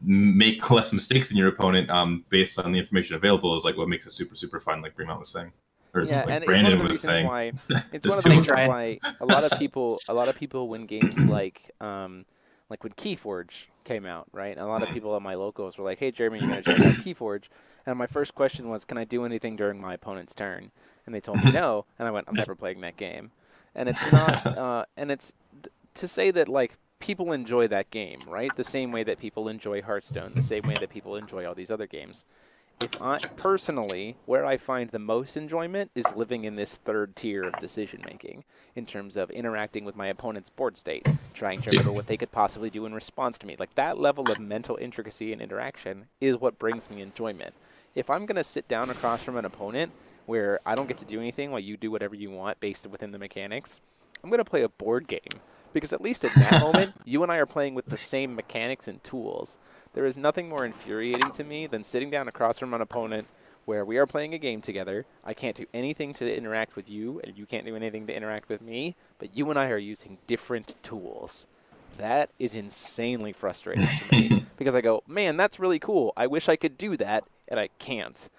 make less mistakes than your opponent based on the information available is like what makes it super, super fun, like Fremont was saying. Or Yeah, like and Brandon it's was one of the reasons saying. why it's There's one of too the much- reasons why a lot of people win games like when Keyforge came out, right? And a lot of people at my locals were like, "Hey, Jeremy, you're gonna check out Keyforge." And my first question was, "Can I do anything during my opponent's turn?" And they told me no, and I went, "I'm never playing that game." And it's not, to say that like people enjoy that game, right? The same way that people enjoy Hearthstone, the same way that people enjoy all these other games. If I personally, where I find the most enjoyment is living in this third tier of decision making in terms of interacting with my opponent's board state, trying to remember what they could possibly do in response to me. Like that level of mental intricacy and interaction is what brings me enjoyment. If I'm going to sit down across from an opponent where I don't get to do anything while you do whatever you want based within the mechanics, I'm going to play a board game. Because at least at that moment, you and I are playing with the same mechanics and tools. There is nothing more infuriating to me than sitting down across from an opponent where we are playing a game together. I can't do anything to interact with you, and you can't do anything to interact with me, but you and I are using different tools. That is insanely frustrating to me. Because I go, man, that's really cool. I wish I could do that, and I can't.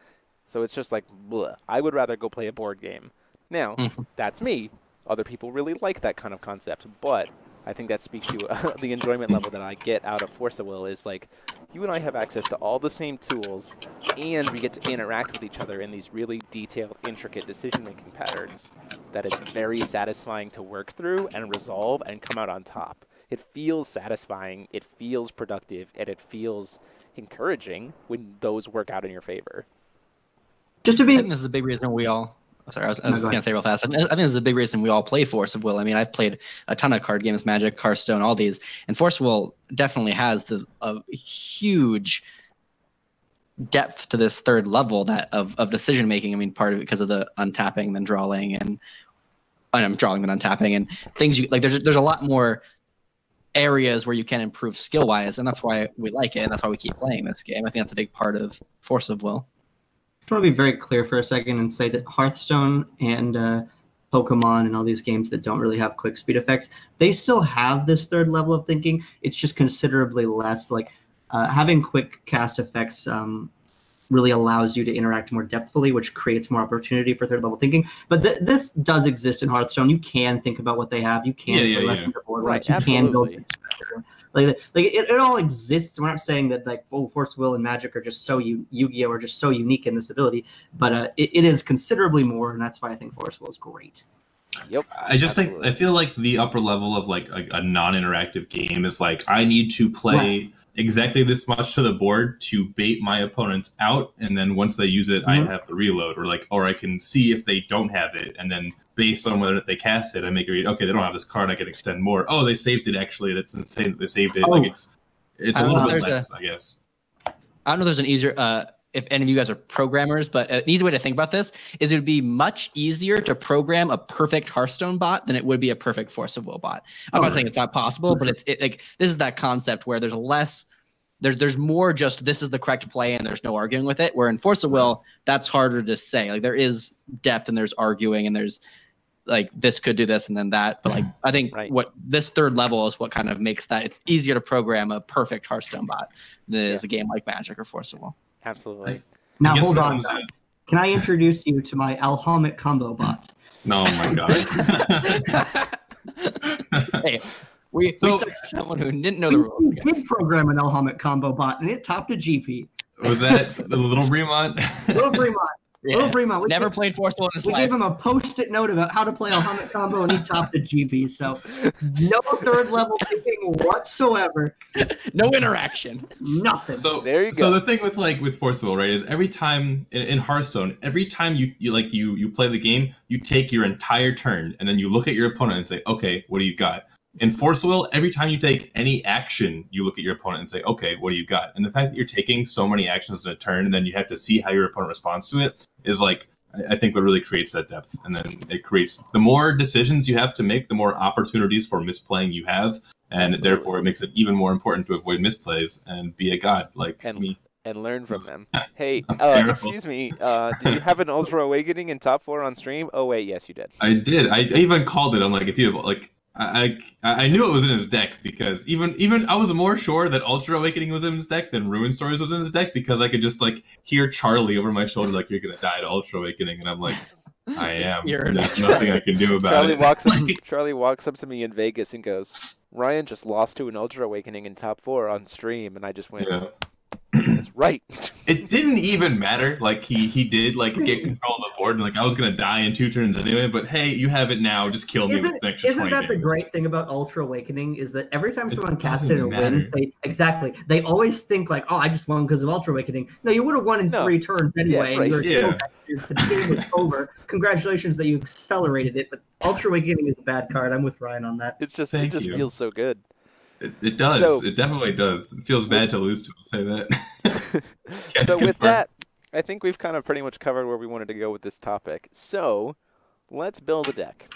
So it's just like, bleh. I would rather go play a board game. Now, that's me. Other people really like that kind of concept, but I think that speaks to the enjoyment level that I get out of Force of Will is like, you and I have access to all the same tools, and we get to interact with each other in these really detailed, intricate decision-making patterns that is very satisfying to work through and resolve and come out on top. It feels satisfying, it feels productive, and it feels encouraging when those work out in your favor. Just to I be think this is a big reason we all. Sorry, I was going to say real fast. I think this is a big reason we all play Force of Will. I mean, I've played a ton of card games, Magic, Hearthstone, all these, and Force of Will definitely has a huge depth to this third level of decision making. I mean, part of it because of the untapping, then drawing, and I'm drawing, then untapping, and things you like. There's a lot more areas where you can improve skill wise, and that's why we like it, and that's why we keep playing this game. I think that's a big part of Force of Will. I want to be very clear for a second and say that Hearthstone and Pokemon and all these games that don't really have quick speed effects, they still have this third level of thinking. It's just considerably less. Like having quick cast effects really allows you to interact more depthfully, which creates more opportunity for third level thinking. But this does exist in Hearthstone. You can think about what they have. You can play less than the board. Right, you absolutely. can build better. Like it all exists. We're not saying that like Force of Will and Magic are just so Yu-Gi-Oh are just so unique in this ability, but it is considerably more, and that's why I think Force of Will is great. Yep. I just think I feel like the upper level of like a non-interactive game is like I need to play exactly this much to the board to bait my opponents out, and then once they use it, I have the reload, or I can see if they don't have it, and then based on whether they cast it, I make it. Okay, they don't have this card. I can extend more. Oh, they saved it. Actually, that's insane that they saved it. Like it's a little bit less, I guess. I don't know. If there's an easier. If any of you guys are programmers, but an easy way to think about this is it would be much easier to program a perfect Hearthstone bot than it would be a perfect Force of Will bot. I'm not saying it's not possible, but it's like this is that concept where there's less, there's more just this is the correct play and there's no arguing with it. Where in Force of Will, that's harder to say. Like there is depth and there's arguing and there's like this could do this and then that. But like I think what this third level is what kind of makes that it's easier to program a perfect Hearthstone bot than it is a game like Magic or Force of Will. Absolutely. Now hold on. Can I introduce you to my Alhamic combo bot? Oh my god. Hey, we stuck someone who didn't know the rules. We did program an Alhamic combo bot, and it topped a GP. Was that the little Bremont? Little Bremont. Little Bremont. Never played Force of Will in his life. We gave him a post-it note about how to play Alhamic combo, and he topped a GP. So no third level thinking whatsoever. No interaction. Nothing. So there you go. So the thing with Force of Will, right, is every time in Hearthstone, every time you play the game, you take your entire turn and then you look at your opponent and say, okay, what do you got? In Force of Will, every time you take any action, you look at your opponent and say, okay, what do you got? And the fact that you're taking so many actions in a turn and then you have to see how your opponent responds to it is like, I think what really creates that depth. And then it creates, the more decisions you have to make, the more opportunities for misplaying you have. And therefore it makes it even more important to avoid misplays and be a god like me. And learn from them. Hey, excuse me, did you have an Ultra Awakening in top 4 on stream? Oh wait, yes you did. I did. I even called it. I'm like, if you have like, I knew it was in his deck because even I was more sure that Ultra Awakening was in his deck than Ruin Stories was in his deck because I could just like hear Charlie over my shoulder like you're gonna die to Ultra Awakening, and I'm like, I am. And there's nothing I can do about it. Charlie walks up to me in Vegas and goes, Ryan just lost to an Ultra Awakening in top 4 on stream, and I just went, that's right. It didn't even matter. Like he did like get control of the board, and like I was gonna die in 2 turns anyway. But hey, you have it now. Just kill me with an extra 20 Isn't that the damage. great thing about Ultra Awakening is that every time someone casts it and wins, they always think like, oh, I just won because of Ultra Awakening. No, you would have won in 3 turns anyway. Yeah, right. And the game was over. Congratulations that you accelerated it. But Ultra Awakening is a bad card. I'm with Ryan on that. It just feels so good. It does. It definitely does. It feels bad to lose to. I'll say that. So with that, I think we've kind of pretty much covered where we wanted to go with this topic. So let's build a deck.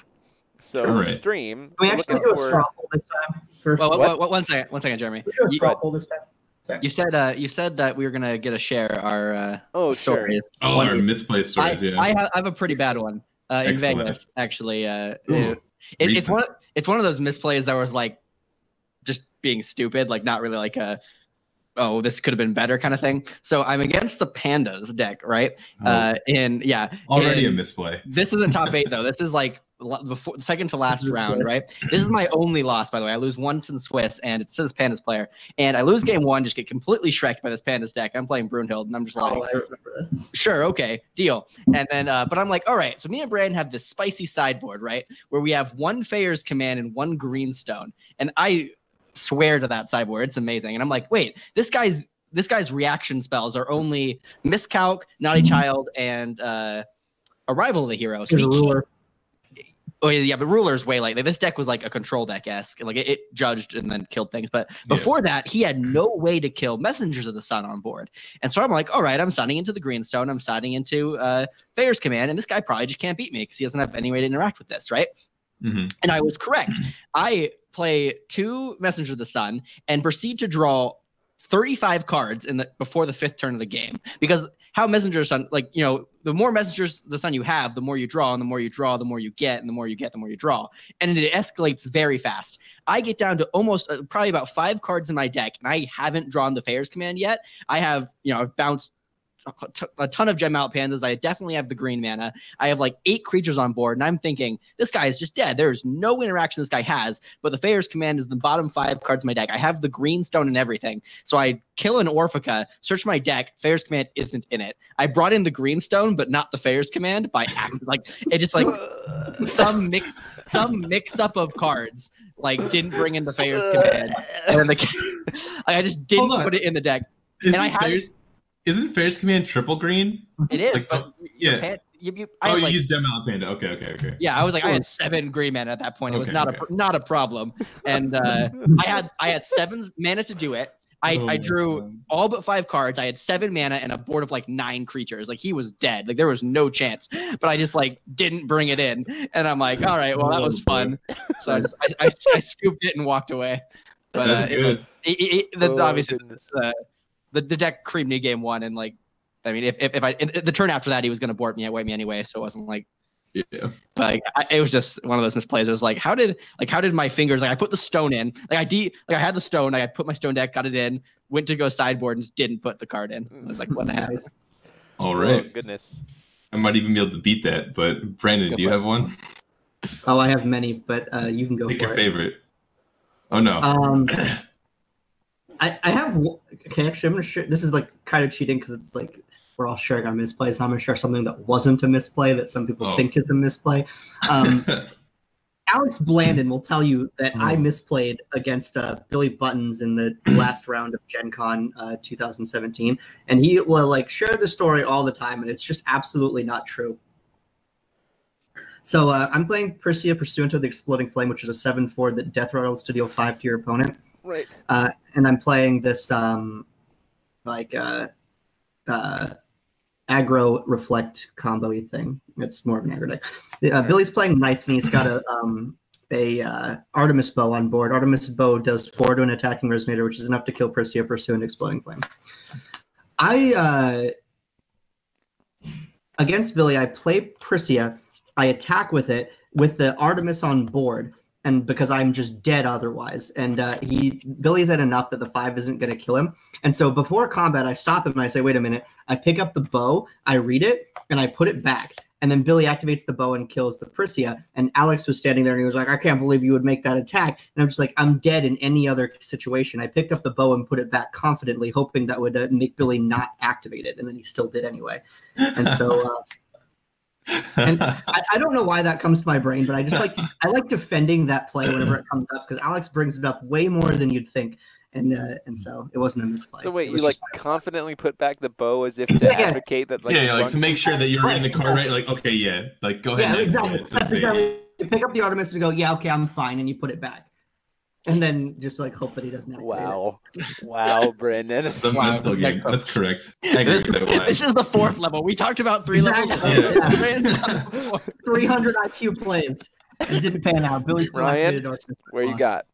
So stream. Can we actually do a straw poll this time? Well, one second, Jeremy. We do a straw poll this time. Sorry. You said that we were gonna get to share our stories. Oh, our misplaced stories. I have a pretty bad one in Vegas actually. It's one of those misplays that was like just being stupid, like not really like a this could have been better kind of thing. So I'm against the Pandas deck, right? Already a misplay. This isn't top 8 though. This is like before second to last round, right? This is my only loss, by the way. I lose once in Swiss, and it's to this Pandas player. And I lose game 1, just get completely shreked by this Pandas deck. I'm playing Brunhild, and I'm just like, I remember this. Sure, okay, deal. And then, but I'm like, all right, so me and Brandon have this spicy sideboard, right? Where we have 1 Feyer's Command and 1 Greenstone. And I swear to that sideboard, it's amazing. And I'm like, wait, this guy's reaction spells are only Miscalc, Naughty Child, and Arrival of the Hero. So but Ruler's way like this deck was like a control deck-esque. Like it judged and then killed things. But before that, he had no way to kill Messengers of the Sun on board. And so I'm like, all right, I'm signing into the Greenstone. I'm signing into Feyer's Command. And this guy probably just can't beat me because he doesn't have any way to interact with this, right? Mm-hmm. And I was correct. I play 2 Messengers of the Sun and proceed to draw 35 cards before the 5th turn of the game. Because how Messengers of the Sun, like, you know, the more Messengers of the Sun you have, the more you draw, and the more you draw, the more you get, and the more you get, the more you draw. And it escalates very fast. I get down to almost probably about 5 cards in my deck, and I haven't drawn the Feyer's Command yet. I have, I've bounced a ton of gem out Pandas. I definitely have the green mana. I have like 8 creatures on board, and I'm thinking this guy is just dead. There's no interaction this guy has, but the Feyer's Command is the bottom 5 cards in my deck. I have the Greenstone and everything. So I kill an Orphica, search my deck, Feyer's Command isn't in it. I brought in the Greenstone, but not the Feyer's Command by accident. Like it just like some mix up of cards. Like didn't bring in the Feyer's Command, and then I just didn't put it in the deck. Isn't Feyer's Command triple green? It is, like, but you used Gem Out Panda. Okay. Yeah, I was like, I had 7 green mana at that point. It was not a problem, and I had 7 mana to do it. I drew all but 5 cards. I had 7 mana and a board of like 9 creatures. Like he was dead. Like there was no chance. But I just like didn't bring it in, and I'm like, all right, well that was fun. So I scooped it and walked away. But that's good. Obviously. The deck creamed me game 1, and like, I mean, if the turn after that he was gonna wipe me anyway, so it wasn't like, But like, it was just one of those misplays. It was like, how did my fingers, like I put the stone in, I had the stone, I put my stone deck, got it in, went to go sideboard and just didn't put the card in. I was like, what the heck? All right, goodness. I might even be able to beat that. But Brandon, do you have one? Oh, I have many, but you can go. Pick for your it. favorite. Oh no. I have. Okay, actually, I'm gonna share. This is like kind of cheating because it's like we're all sharing our misplays. So I'm gonna share something that wasn't a misplay that some people think is a misplay. Alex Blandon will tell you that I misplayed against Billy Buttons in the last round of Gen Con 2017, and he will like share the story all the time, and it's just absolutely not true. So I'm playing Persia Pursuant of the Exploding Flame, which is a 7/4 that death rattles to deal 5 to your opponent. Right. And I'm playing this aggro reflect combo-y thing. It's more of an aggro deck. Billy's playing Knights, and he's got a Artemis Bow on board. Artemis Bow does 4 to an attacking resonator, which is enough to kill Persia Pursuant Exploding Flame. Against Billy, I play Persia. I attack with it with the Artemis on board. and because I'm just dead otherwise. And Billy's at enough that the 5 isn't going to kill him. And so before combat, I stop him and I say, wait a minute. I pick up the bow, I read it, and I put it back. And then Billy activates the bow and kills the Prisia. And Alex was standing there and he was like, I can't believe you would make that attack. And I'm just like, I'm dead in any other situation. I picked up the bow and put it back confidently, hoping that would make Billy not activate it. And then he still did anyway. And so... and I don't know why that comes to my brain, but I like defending that play whenever it comes up, because Alex brings it up way more than you'd think, and so it wasn't a misplay. So wait, you like confidently put back the bow as if to advocate that, like, like to make sure that you're reading the card right. Like, okay, yeah, like go ahead. Yeah, exactly. That's exactly. You pick up the Artemis and go, yeah, okay, I'm fine, and you put it back. And then just like hope that he doesn't activate it. Wow, Brandon. The mental game. That's correct. I agree with that. This is the 4th level. We talked about 3 levels. Yeah. 300 IQ plays. It didn't pan out. Billy's Ryan, where you got?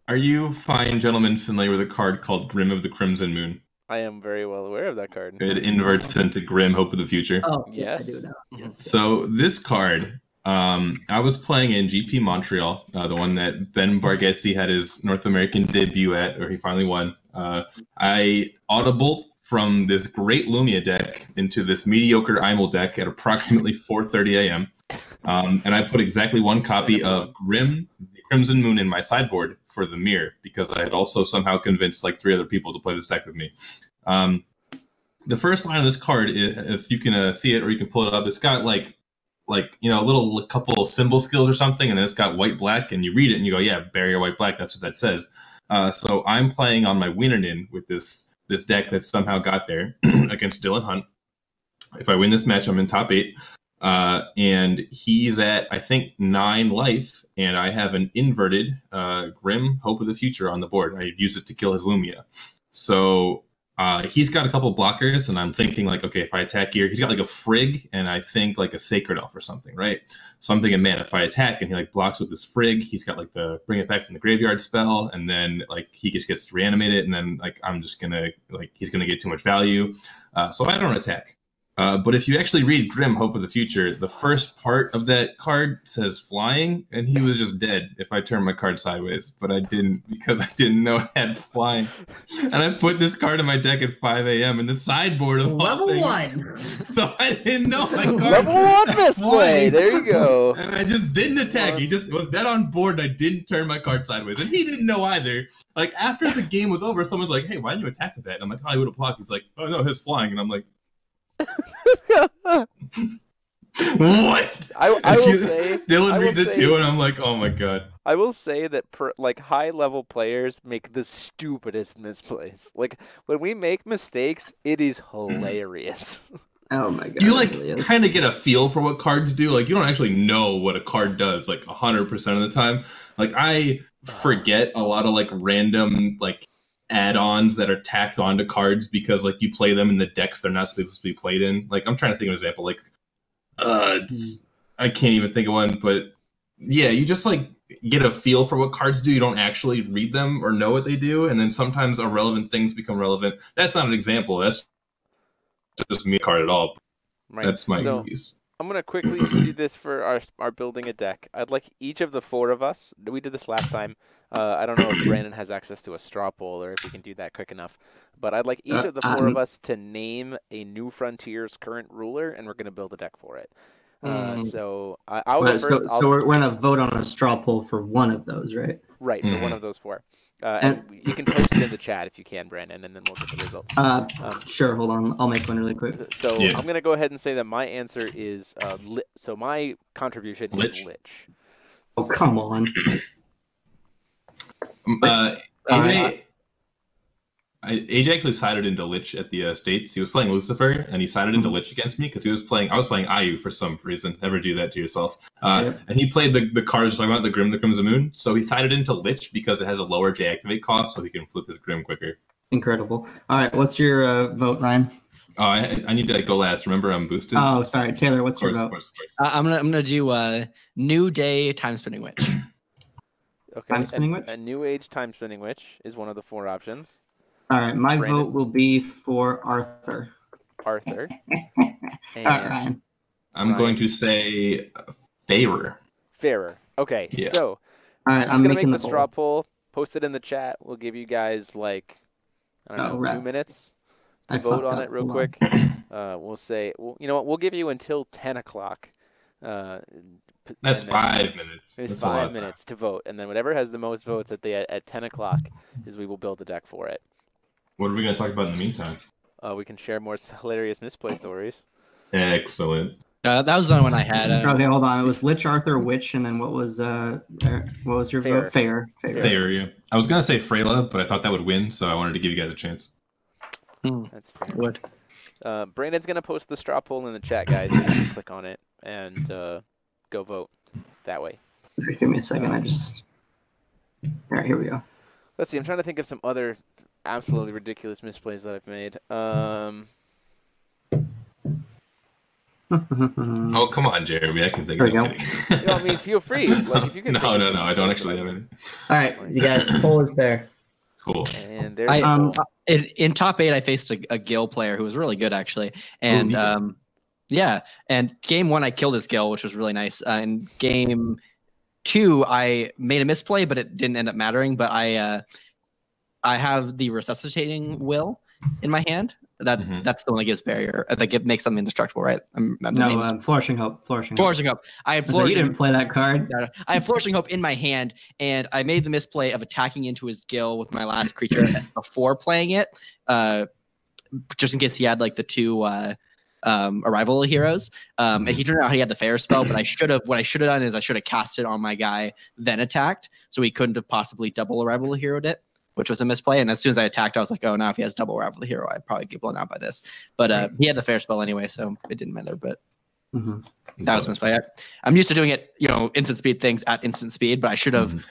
Are you fine gentlemen familiar with a card called Grim of the Crimson Moon? I am very well aware of that card. It inverts into Grim, Hope of the Future. Oh, yes. I do know. Yes. So this card... I was playing in GP Montreal, the one that Ben Barghesi had his North American debut at, or he finally won. I audibled from this great Lumia deck into this mediocre Imel deck at approximately 4:30 a.m. And I put exactly 1 copy of Grim, the Crimson Moon in my sideboard for the mirror, because I had also somehow convinced like 3 other people to play this deck with me. The first line of this card is you can see it, or you can pull it up. It's got like a couple symbol skills or something, and then it's got white black, and you read it and you go, yeah, barrier white black, that's what that says. So I'm playing on my Wienernin with this deck that somehow got there against Dylan Hunt. If I win this match, I'm in top 8, and he's at I think 9 life, and I have an inverted Grim Hope of the Future on the board. I use it to kill his Lumia. So he's got a couple blockers, and I'm thinking like, okay, if I attack here, he's got like a Frigg and I think like a Sacred Elf or something, right? So I'm thinking, man, if I attack and he like blocks with this Frigg, he's got like the Bring It Back from the Graveyard spell, and then like he just gets to reanimate it, and then like I'm just gonna like he's gonna get too much value. So I don't attack. But if you actually read Grim Hope of the Future, the first part of that card says flying, and he was just dead if I turned my card sideways. But I didn't, because I didn't know it had flying. And I put this card in my deck at 5 a.m. in the sideboard of level 1. So I didn't know my card. Level 1 misplay. There you go. And I just didn't attack. He just was dead on board, and I didn't turn my card sideways. And he didn't know either. Like, after the game was over, someone's like, hey, why didn't you attack with that? And I'm like, oh, I would have blocked. He's like, oh, no, his flying. And I'm like, what? I will say Dylan reads it too, and I'm like, oh my god. I will say that like high level players make the stupidest misplays. Like when we make mistakes, it is hilarious. Oh my god. You like kind of get a feel for what cards do. Like you don't actually know what a card does like 100% of the time. Like I forget a lot of like random like add-ons that are tacked onto cards because like you play them in the decks they're not supposed to be played in. Like I'm trying to think of an example. Like I can't even think of one, but yeah, you just like get a feel for what cards do. You don't actually read them or know what they do, and then sometimes irrelevant things become relevant. That's not an example. That's just me a card at all. Right. That's my excuse. I'm going to quickly do this for our building a deck. I'd like each of the 4 of us, we did this last time. I don't know if Brandon has access to a straw poll or if we can do that quick enough. But I'd like each of the 4 of us to name a New Frontier's current ruler, and we're going to build a deck for it. So I'll go first. So we're going to vote on a straw poll for one of those, right? Right, for one of those 4. And you can post it in the chat if you can, Brandon, and then we'll get the results. Sure, hold on. I'll make one really quick. So I'm going to go ahead and say that my answer is, so my contribution is Lich. Oh, come on. AJ actually sided into Lich at the States. He was playing Lucifer, and he sided into Lich against me because I was playing Ayu for some reason. Never do that to yourself. And he played the cards we're talking about, the Grim, the Crimson Moon. So he sided into Lich because it has a lower J activate cost, so he can flip his Grim quicker. Incredible. All right, what's your vote, Ryan? Oh, I need to go last. Remember, I'm boosted. Oh, sorry, Taylor. What's your vote? Of course. I'm gonna do New Day Time Spinning Witch. Okay. Time Spinning Witch. A New Age Time Spinning Witch is one of the 4 options. All right, my vote will be for Arthur. Arthur. And Ryan. I'm going to say Fairer. Fairer. Okay, so All right, I'm just I'm gonna making make the the straw poll. poll. Post it in the chat. We'll give you guys like I don't know, 2 rats. minutes to I vote fucked on up. it real Hold on. quick. We'll say, well, you know what? We'll give you until 10 o'clock. That's and then 5 minutes. It's That's a lot 5 of time. minutes to vote, and then whatever has the most votes at 10 o'clock is we will build the deck for it. What are we going to talk about in the meantime? We can share more hilarious misplay stories. Excellent. That was the one I had. Okay, hold on. It was Lich, Arthur, Witch, and then what was your Fair. vote? Fair. Fair, yeah. I was going to say Freyla, but I thought that would win, so I wanted to give you guys a chance. That's fair. Would. Brandon's going to post the straw poll in the chat, guys, so you can click on it and go vote that way. Sorry, give me a second. All right, here we go. Let's see. I'm trying to think of some other absolutely ridiculous misplays that I've made. Oh, come on, Jeremy. I can think There of we go. anything. I mean, feel free. Like, if you can. No, think of some I don't misplays actually that have I've anything. All right, you guys, the poll is there. Cool. And there's the poll. In top 8, I faced a Gil player who was really good actually, and yeah. And game 1 I killed his Gil, which was really nice. In game 2 I made a misplay, but it didn't end up mattering. But I have the resuscitating will in my hand. That's the one that gives barrier. That makes something indestructible, right? Flourishing Hope. Flourishing Hope. I had So flourishing. you didn't play that card. I have Flourishing Hope in my hand, and I made the misplay of attacking into his Gil with my last creature before playing it, just in case he had like the 2 arrival heroes. And he turned out he had the fair spell, but what I should have done is I should have cast it on my guy, then attacked, so he couldn't have possibly double arrival heroed it, which was a misplay. And as soon as I attacked, I was like, oh, now if he has double arrival hero, I'd probably get blown out by this. But he had the fair spell anyway, so it didn't matter. But that was a misplay. I'm used to doing it, instant speed things at instant speed, but I should have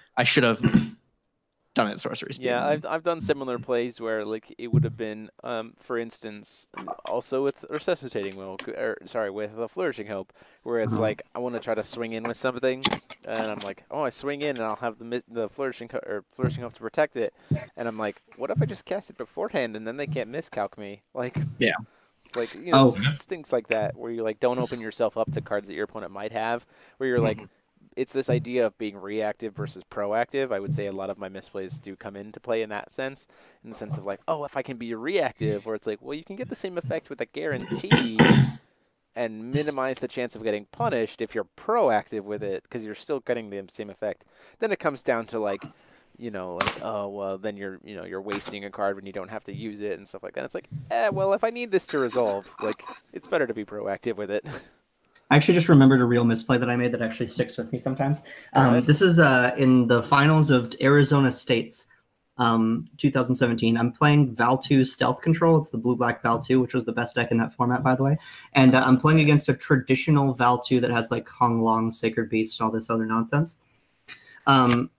done it at sorcery speed. Yeah, I've done similar plays where like it would have been, for instance, also with resuscitating will, with a flourishing hope, where it's like I want to try to swing in with something, and I'm like, oh, I swing in and I'll have the flourishing hope to protect it, and I'm like, what if I just cast it beforehand and then they can't miscalc me? Like, yeah. Like, it's things like that where you like don't open yourself up to cards that your opponent might have, where you're like, it's this idea of being reactive versus proactive. I would say a lot of my misplays do come into play in that sense, in the sense of like, oh, if I can be reactive, where it's like, well, you can get the same effect with a guarantee and minimize the chance of getting punished if you're proactive with it, because you're still getting the same effect. Then it comes down to like, oh, well, then you're wasting a card when you don't have to use it and stuff like that. It's like, well, if I need this to resolve, like, it's better to be proactive with it. I actually just remembered a real misplay that I made that actually sticks with me sometimes. This is in the finals of Arizona States, 2017. I'm playing Val 2 Stealth Control. It's the blue-black Val 2, which was the best deck in that format, by the way. And I'm playing against a traditional Val 2 that has like Hong Long, Sacred Beast, and all this other nonsense.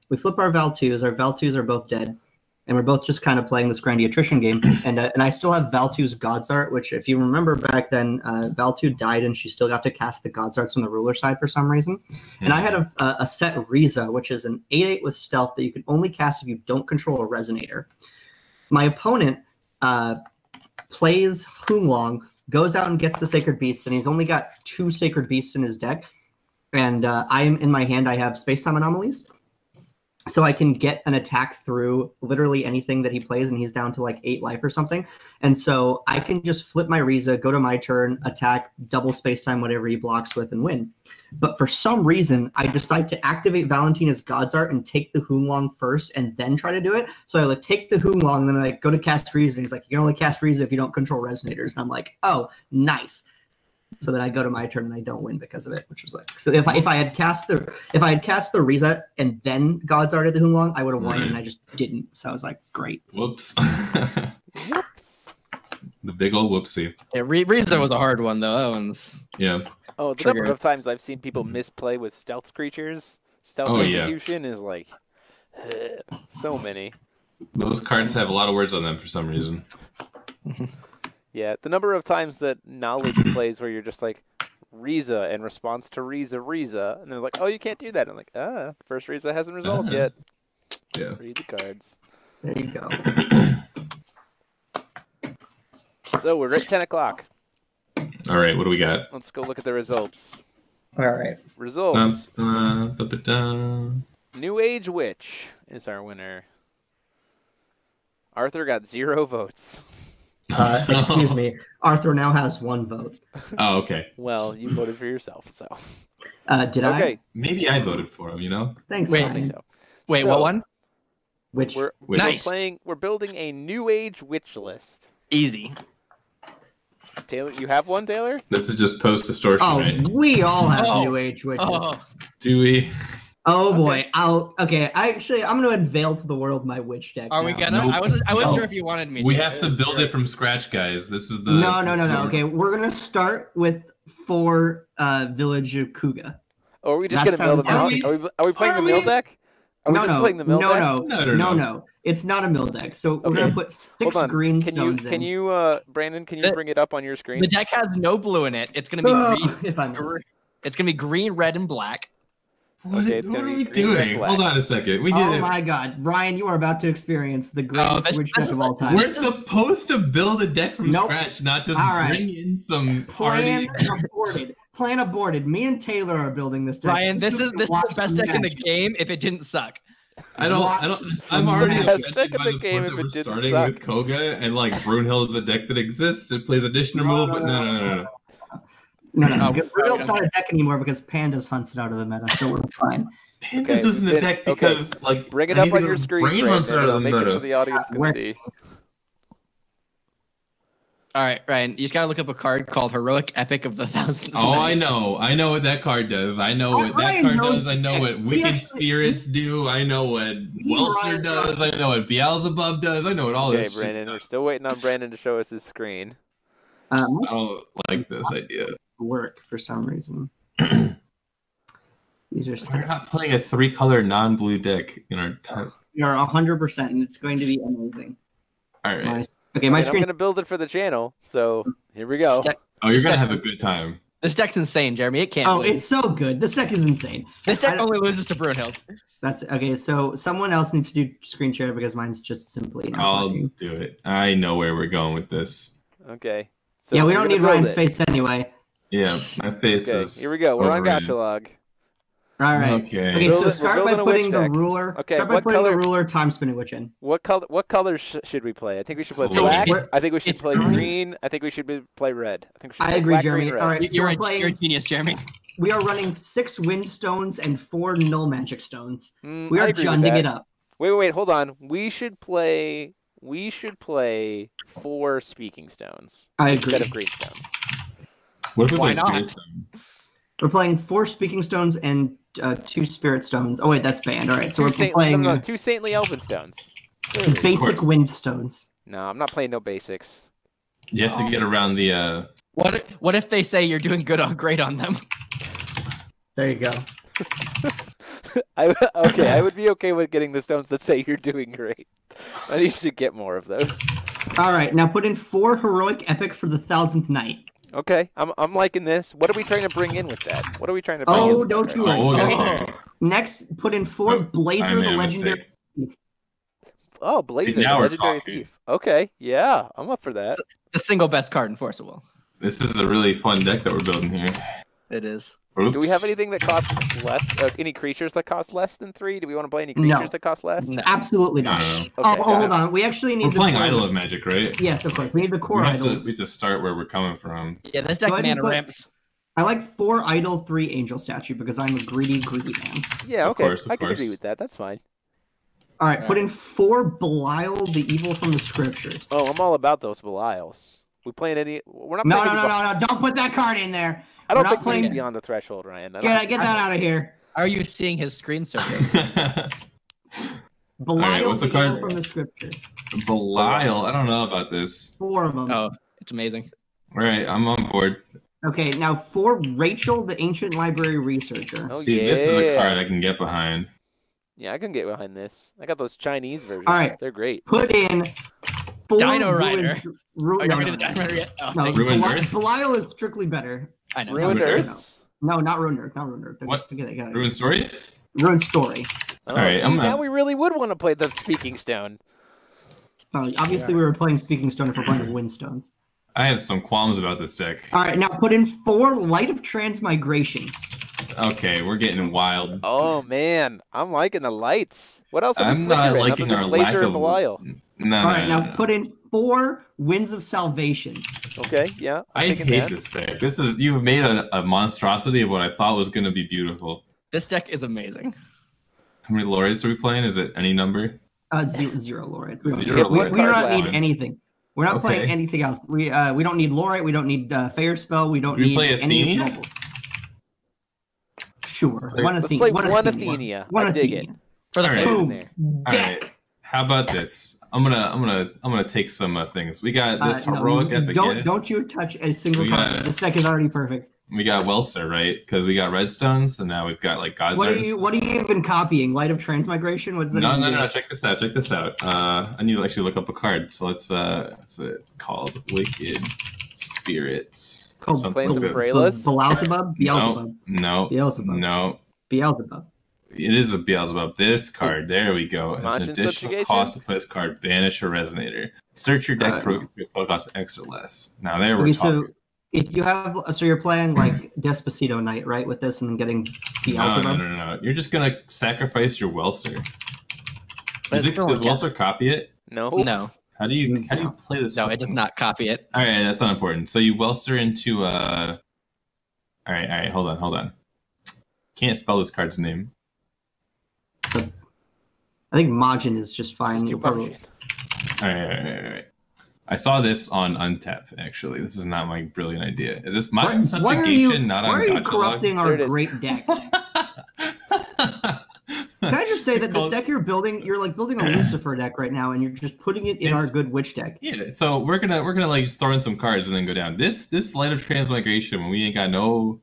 We flip our Val 2s. Our Val 2s are both dead. And we're both just kind of playing this grindy attrition game. And I still have Val 2's God's Art, which if you remember back then, Val 2 died and she still got to cast the God's Arts on the ruler side for some reason. And I had a set Riza, which is an 8/8 with stealth that you can only cast if you don't control a Resonator. My opponent plays Hunlong, goes out and gets the Sacred Beast, and he's only got 2 Sacred Beasts in his deck. And I'm in my hand, I have Space-Time Anomalies. So I can get an attack through literally anything that he plays, and he's down to like 8 life or something. And so I can just flip my Riza, go to my turn, attack, double space-time, whatever he blocks with, and win. But for some reason, I decide to activate Valentina's God's Art and take the Hunlong first and then try to do it. So I like take the Hunlong, and then I go to cast Riza, and he's like, you can only cast Riza if you don't control Resonators. And I'm like, oh, nice. So then I go to my turn and I don't win because of it, which was like, so if I had cast the Riza and then God's Art of the Hunlong, I would have won, and I just didn't. So I was like, great. Whoops. Whoops. The big old whoopsie. Yeah, Riza was a hard one though. That one's Oh, the number of times I've seen people misplay with stealth creatures, stealth execution is like so many. Those cards have a lot of words on them for some reason. Yeah, the number of times that knowledge plays where you're just like, Riza in response to Riza, and they're like, oh, you can't do that. And I'm like, the first Riza hasn't resolved yet. Yeah. Read the cards. There you go. So we're at 10 o'clock. All right, what do we got? Let's go look at the results. All right. Results. New Age Witch is our winner. Arthur got 0 votes. Excuse me. Arthur now has 1 vote. Oh, okay. Well, you voted for yourself, so. Did I? Okay. Maybe I voted for him, you know? Thanks, Wait, I think Ryan. so. Wait, So, what one? Which We're Nice. we're building a New Age Witch list. Easy. Taylor, you have one, Taylor? This is just post-distortion, Oh, right? we all have Oh. New Age witches. Oh, Do we? Oh boy. Okay. Okay. I'm gonna unveil to the world my witch deck. are we now. gonna? Nope. I wasn't No. sure if you wanted me. We have to build it from scratch, guys. This is the... No. Okay, we're gonna start with 4 Village of Kuga. Or are we just That going to mill the sounds mill? right. Are we playing Are the mill we? deck? Are we just playing the mill deck? No. It's not a mill deck. So we're Okay. gonna put 6 Hold on. green Can stones Can you, Brandon? Can you bring it up on your screen? The deck has no blue in it. It's gonna be green. If I missed. It's gonna be green, red, and black. Okay, it's what gonna are be we green, red, doing? black. Hold on a second. We Oh did it. my God, Ryan, you are about to experience the greatest this- witch this deck is of all like- time. We're supposed to build a deck from Nope. scratch, not just All right. bring in some Plan party. aborted. Plan aborted. Me and Taylor are building this deck. Ryan, this is the Watch best deck in the match. game if it didn't suck. I'm the already best offended deck in by the the game point if that we're it didn't starting suck. with Koga and like Brunhild is a deck that exists. It plays additional move, but no. No. Oh, Real's not a deck anymore because Pandas hunts it out of the meta, so we're fine. Pandas Okay, isn't a then- deck okay. because like Bring it up anything on your with screen, brain hunts Brandon. out of I'll the make it so meta. the audience can Where- see. All right, Ryan, you just gotta look up a card called Heroic Epic of the Thousandth Oh, Night. I know what that card does. I know what that Ryan card knows does. I know the what deck. We Wicked actually- Spirits do. I know what Welser Ryan does. I know what Beelzebub does. I know what all Okay, this shit Brandon, we're does. still waiting on Brandon to show us his screen. I don't like this idea. Work for some reason. These are We're stats. not playing a 3-color non-blue deck in our time. You're 100%, and it's going to be amazing. All right. My And I'm screen. going to build it for the channel, so here we go. This deck, Oh, you're This gonna deck- have a good time. this deck's insane, Jeremy. It can't Oh, lose. it's so good. This deck is insane. This deck only loses to Brunhild. That's okay. So someone else needs to do screen share because mine's just simply not I'll working. do it. I know where we're going with this. Okay. So Yeah, we we're don't gonna need build Ryan's it. face anyway. Yeah, my face Okay, is. here we go. We're on overrated. Gotchalog. All right. Okay. Okay, Build so it- we're start by building a witch putting the deck. ruler. Okay, Start by what putting color- the ruler time spinning witch in. What color should we play? I think we should play So black. we're- I think we should it's play green. green. I think we should play red. I think we should I play agree, black, Jeremy. green, red. All right, so You're we're a playing. genius, Jeremy. We are running 6 wind stones and 4 null magic stones. Mm, We I are agree with junding that. it up. Wait, hold on. We should play 4 speaking stones I instead agree. of green stones. What if we Why play not? Spirit Stone? We're playing 4 speaking stones and 2 spirit stones. Oh wait, that's banned. All right, so we're playing no, 2 saintly elven stones. Clearly. basic course. wind stones. No, I'm not playing no basics. You have to get around the. What if they say you're doing great on them? There you go. I would be okay with getting the stones that say you're doing great. I need to get more of those. All right, now put in 4 heroic epic for the 1000th night. Okay, I'm liking this. What are we trying to bring in with that? What are we trying to bring in? Oh, with don't that you right worry. Oh, Okay. okay. Next, put in 4 Oh, blazer I the made a legendary. mistake. Oh, Blazer, now the we're legendary talking. thief. Okay, yeah, I'm up for that. The single best card in Forcible. This is a really fun deck that we're building here. It is. Oops. Do we have anything that costs less? Any creatures that cost less than 3? Do we want to play any creatures No. that cost less? No. Absolutely I not. don't know. Okay, got hold it. on. We actually need We're the playing core. Idol of Magic, right? Yes, of course. We need the core we have to, idols. we have to start where we're coming from. Yeah, this deck Go ahead and mana put- ramps. I like 4 idol, 3 angel statue because I'm a greedy man. Yeah, Of okay, course, of I can agree course. with that. That's fine. All right, put in 4 Belial, the evil from the scriptures. Oh, I'm all about those Belials. We playing any? We're not No, playing. no. Don't put that card in there. I don't We're not think playing- playing beyond the threshold, Ryan. I don't Get that out of here. Are you seeing his screen circle? Belial, right, what's the the card? evil from the scriptures. Belial, I don't know about this. 4 of them. Oh, it's amazing. All right, I'm on board. Okay, now 4 Rachel, the ancient library researcher. Oh, See, this is a yeah. card I can get behind. Yeah, I can get behind this. I got those Chinese versions. All right. They're great. Put in 4 Dino ruined- Rider. Ru- Are you no, ready no, to Dino Rider yet? Oh, no, thank- Ruined Belial- Earth? Belial is strictly better. I know. Ruined no, no, Earths. No, not Ruined Earth. Not Ruined Earth. What? Get it. Ruined Stories? Ruined Story. Oh, All right, see, I'm now not- we really would want to play the Speaking Stone. No, obviously, we were playing Speaking Stone if we're playing Windstones. I have some qualms about this deck. All right, now put in 4 Light of Transmigration. Okay, we're getting wild. Oh man, I'm liking the lights. What else are we I'm not flickering liking other our than lack Blazer of. and Belial? No, All right, no, now put in 4 Winds of Salvation. Okay, yeah. I hate this deck. You've made a monstrosity of what I thought was going to be beautiful. This deck is amazing. How many laureates are we playing? Is it any number? Zero laureate. Zero We laureate. do not Card need line. anything. We're not playing anything else. We don't need laureate. We don't need fair spell. We don't Do we need play any Athenia? Sure. Let's play one Athenia. I dig it. For the Alright. fun. Boom. there. Deck. Alright. How about this? I'm gonna take some things. We got this heroic epic. Don't you touch a single We card. got- This deck is already perfect. We got Welser, right? Because we got redstones, and now we've got like Gazars. What are you even copying? Light of Transmigration? What's that? No, even no, do? no. Check this out. Check this out. I need to actually look up a card. So let's. It's called Wicked Spirits. Called Something Playing some like this. Freylas? Beelzebub? Beelzebub. No, Beelzebub. no. Beelzebub. It is a Beelzebub. This card, there we go. As an Martian additional Subjugation? cost to play this card, banish a Resonator. Search your deck for a cost X or less. Now there we're Okay, talking. so if you have, so you're playing like Despacito Knight, right, with this, and then getting No, Beelzebub. no. You're just gonna sacrifice your Welser. But it's still Does like- Welser copy it? No. No, How do you play this? no, it does not copy it. All right, that's not important. So you Welser into All right. Hold on. Can't spell this card's name. I think Majin is just fine. Just You'll do probably- Martian. All right. I saw this on Untap. Actually, this is not my brilliant idea. Is this Majin Why are Subjugation not why on are you Gotcha corrupting There our it is. great deck? Can I just say that this deck you're building, you're like building a Lucifer deck right now, and you're just putting it in our good witch deck. Yeah, so we're gonna like just throw in some cards and then go down. This Light of Transmigration when we ain't got no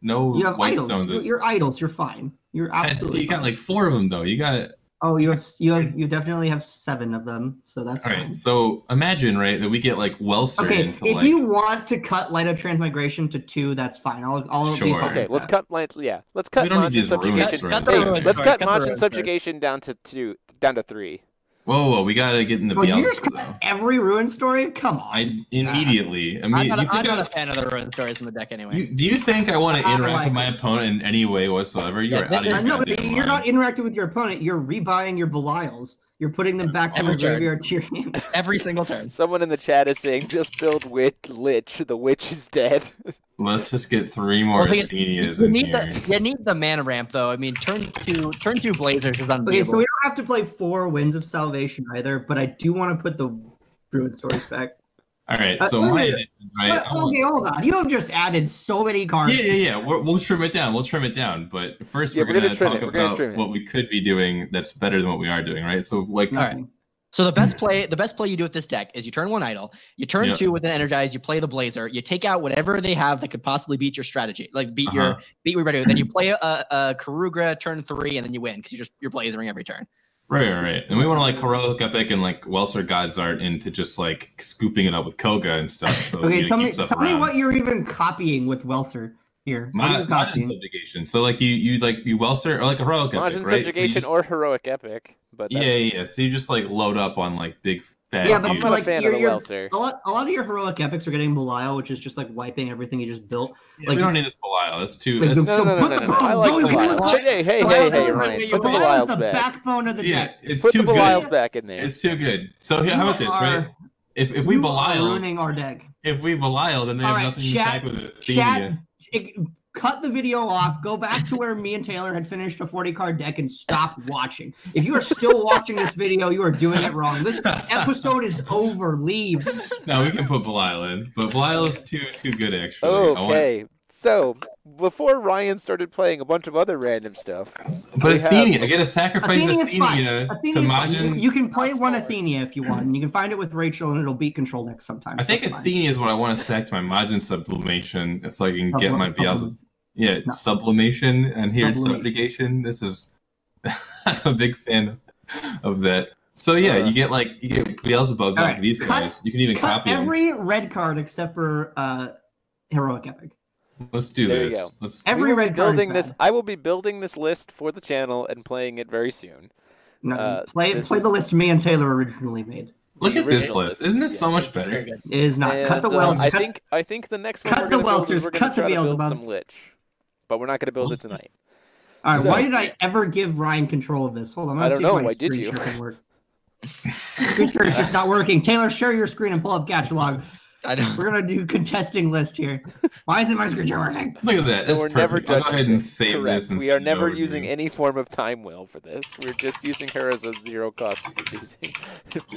You have white idols. stones. You're idols. You're fine. You're absolutely. You got fine. like 4 of them though. You got you definitely have 7 of them, so that's all fine. right. So imagine that we get like Welser Okay, into if like you want to cut Light of Transmigration to 2, that's fine. I'll be Sure. fine Okay, with let's that. cut. Let's cut We don't need Martian these runes Subjugation. for it. the Hey, runes let's for it, cut cut the Martian runes for it. Subjugation down to 3. whoa, we gotta get in the Oh, you just Beelzebub cut though. every ruin story? Come on. Immediately. I I'm mean, not, you I'm think not a fan of the ruin stories in the deck anyway. do you think I want to I interact like with my it. opponent in any way whatsoever? You're Yeah, out of your No, but goddamn you're not mind. interacting with your opponent. You're rebuying your Belials. You're putting them back from Every the turn. graveyard to your hand. Every single turn. Someone in the chat is saying, "Just build with Lich. The witch is dead." Let's just get 3 more Well, because Athenias You in need here. the mana ramp though. I mean, turn two Blazers is unbeatable. Okay, so we don't have to play 4 Winds of Salvation either, but I do want to put the Ruin stories back. All right, so wait, my wait, addition, right? Okay, hold on. You have just added so many cards. Yeah. We'll trim it down. We'll trim it down. But first, Yeah, we're we're gonna gonna trim talk it. We're gonna about trim it. what we could be doing that's better than what we are doing, right? So, like, All right. So the best play you do with this deck is you turn 1 idle, you turn Yep. 2 with an energize, you play the Blazer, you take out whatever they have that could possibly beat your strategy, like beat your ready. Then you play a Karugra turn 3, and then you win because you're Blazering every turn. right. And we want to like heroic epic and like Welser God's Art into just like scooping it up with Koga and stuff. So Okay, it tell keeps stuff me around. what you're even copying with Welser here. What are My you Majin copying? Subjugation. So like you Welser or like a heroic epic, Martian right? So you Subjugation just- or Heroic Epic, but that's, yeah. So you just like load up on like big fat. Yeah, but I'm dudes. not a like, fan of you're- the you're- Welser. A lot of your heroic epics are getting Belial, which is just like wiping everything you just built. Yeah, like we don't need this Belial. That's too. Like, That's, the- No. I like Don't Belial. you- Hey, Ryan. Put the Belial is Belials the back. backbone of the yeah, deck. it's Put too the good. Belials back in there. It's too good. So how about this, right? If we You are Belial, ruining our deck. if we Belial, then they have All right, nothing to chat- stack with Athenia. Cut the video off. Go back to where me and Taylor had finished a 40-card deck and stop watching. If you are still watching this video, you are doing it wrong. This episode is over. Leave. No, we can put Belial in, but Belial is too good actually. Okay, so before Ryan started playing a bunch of other random stuff, But we have- Athenia, I gotta sacrifice Athenia's fine. Athenia to Athenia's fine. Majin. You can play one Athenia if you want. And you can find it with Rachel, and it'll beat control decks sometimes. I think That's fine. Athenia is what I want to sack to my Majin sublimation, so I can get my Sublim- Beelzebub. Yeah, No. sublimation, and here it's Sublimation. subjugation. This is I'm a big fan of that. So yeah, you get Beelzebub All like right, these guys. You can even cut copy them. every red card except for heroic epic. Let's do There you this. go. Let's. Every we will be red card is building this. bad. I will be building this list for the channel and playing it very soon. No, play this the is- list me and Taylor originally made. Look at this original list. Isn't this so yeah, much It's very better? good. It is not. Cut the And, wells. I think the next one cut we're the going to build is Welsers, we're going cut to the try to build Beelzebubs. some Lich. but we're not going to build it tonight. All right, So- why did I ever give Ryan control of this? Hold on, I'm I gonna don't see know. if my Why did screen you? share can work. Screen share is just not working. Taylor, share your screen and pull up Gatchalog. I don't. We're gonna do contesting list here. Why isn't my screen share working? Look at that. So That's we're perfect. never I'll go ahead and judgmenting. save Correct. this. And We are send it never over to using you. any form of time wheel for this. We're just using her as a zero cost producing.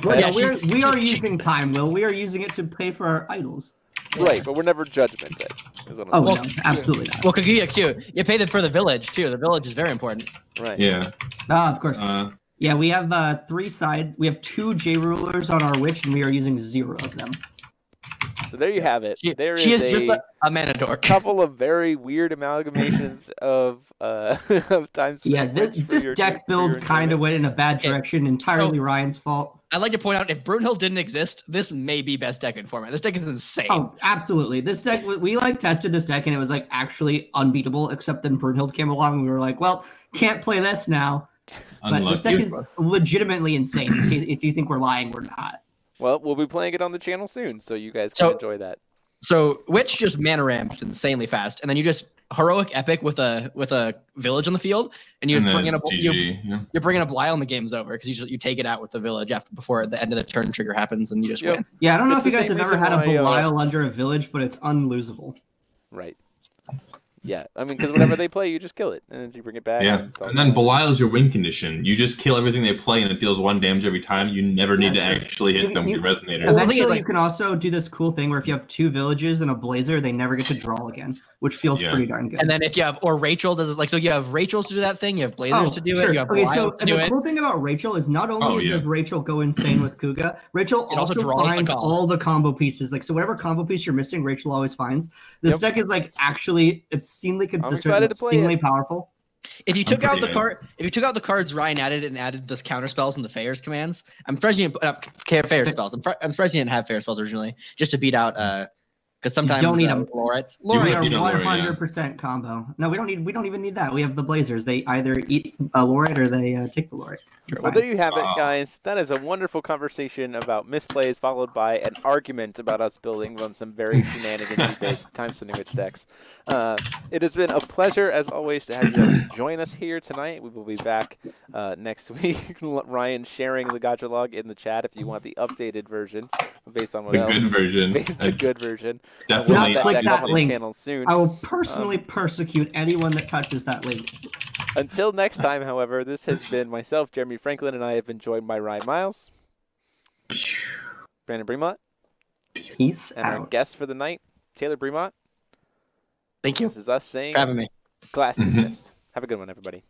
Well, Yeah, no, we are she- using time, Will. We are using it to pay for our idols. Right, but we're never judgmenting. Is what I'm Oh, saying. no, absolutely not. Well, Kaguya Q, you pay them for the village too. The village is very important. Right. Yeah. Of course. Uh, Yeah, we have 3 sides. We have 2 J rulers on our witch, and we are using 0 of them. So there you have it. There She is is just a a mana dork. couple of very weird amalgamations of of time spent. Yeah, Witch for this your- deck for your build kind of enjoyment. went in a bad Okay. direction. Entirely Ryan's fault. I'd like to point out, if Brunhild didn't exist, this may be best deck in format. This deck is insane. Oh, absolutely. This deck, we like tested this deck, and it was like actually unbeatable. Except then Brunhild came along, and we were like, well, can't play this now. But this deck is legitimately insane. If you think we're lying, we're not. Well, we'll be playing it on the channel soon, so you guys can enjoy that. So Witch just mana ramps insanely fast, and then you just heroic epic with a village on the field, and you just bring in a you're bringing up Lyle and the game's over because you take it out with the village before the end of the turn trigger happens, and you just win. Yeah, I don't know It's if you the guys same have ever had a reason why, Belial under a village, but it's unlosable. Right. Yeah, I mean, because whenever they play, you just kill it, and then you bring it back. Yeah, and then Belial is your win condition. You just kill everything they play, and it deals 1 damage every time. You never need to actually hit them with your resonators. Eventually, you can also do this cool thing where if you have 2 villages and a blazer, they never get to draw again, which feels pretty darn good. And then if you have, or Rachel does it, like, so you have Rachel's to do that thing, you have blazers to do it, you have Belial to do the it. cool thing about Rachel is not only does Rachel go insane with Kuga, Rachel also finds all the combo pieces. Like, so whatever combo piece you're missing, Rachel always finds. This deck is like actually obscenely consistent, obscenely powerful. If you took out the card, if you took out the cards Ryan added and added this counter spells and the Fayers commands, I'm surprised you didn't Fayer spells. I'm surprised you didn't have Fayer spells originally, just to beat out because sometimes you don't need them. Laureates. Laureate are 100% combo. No, we don't even need that. We have the blazers. They either eat a Laureate or they take the Laureate. Well, there you have it, guys. That is a wonderful conversation about misplays, followed by an argument about us building on some very shenanigan-based time-spending witch decks. It has been a pleasure, as always, to have you guys join us here tonight. We will be back next week. Ryan sharing the gacha log in the chat if you want the updated version, based on what else. The good version. The good version. Definitely. We'll click that link. Channel soon. I will personally persecute anyone that touches that link. Until next time, however, this has been myself, Jeremy Franklin, and I have been joined by Ryan Miles, Brandon Bremont, peace and our guest for the night, Taylor Bremont. Thank you. This is us saying, having me. Class dismissed. Have a good one, everybody.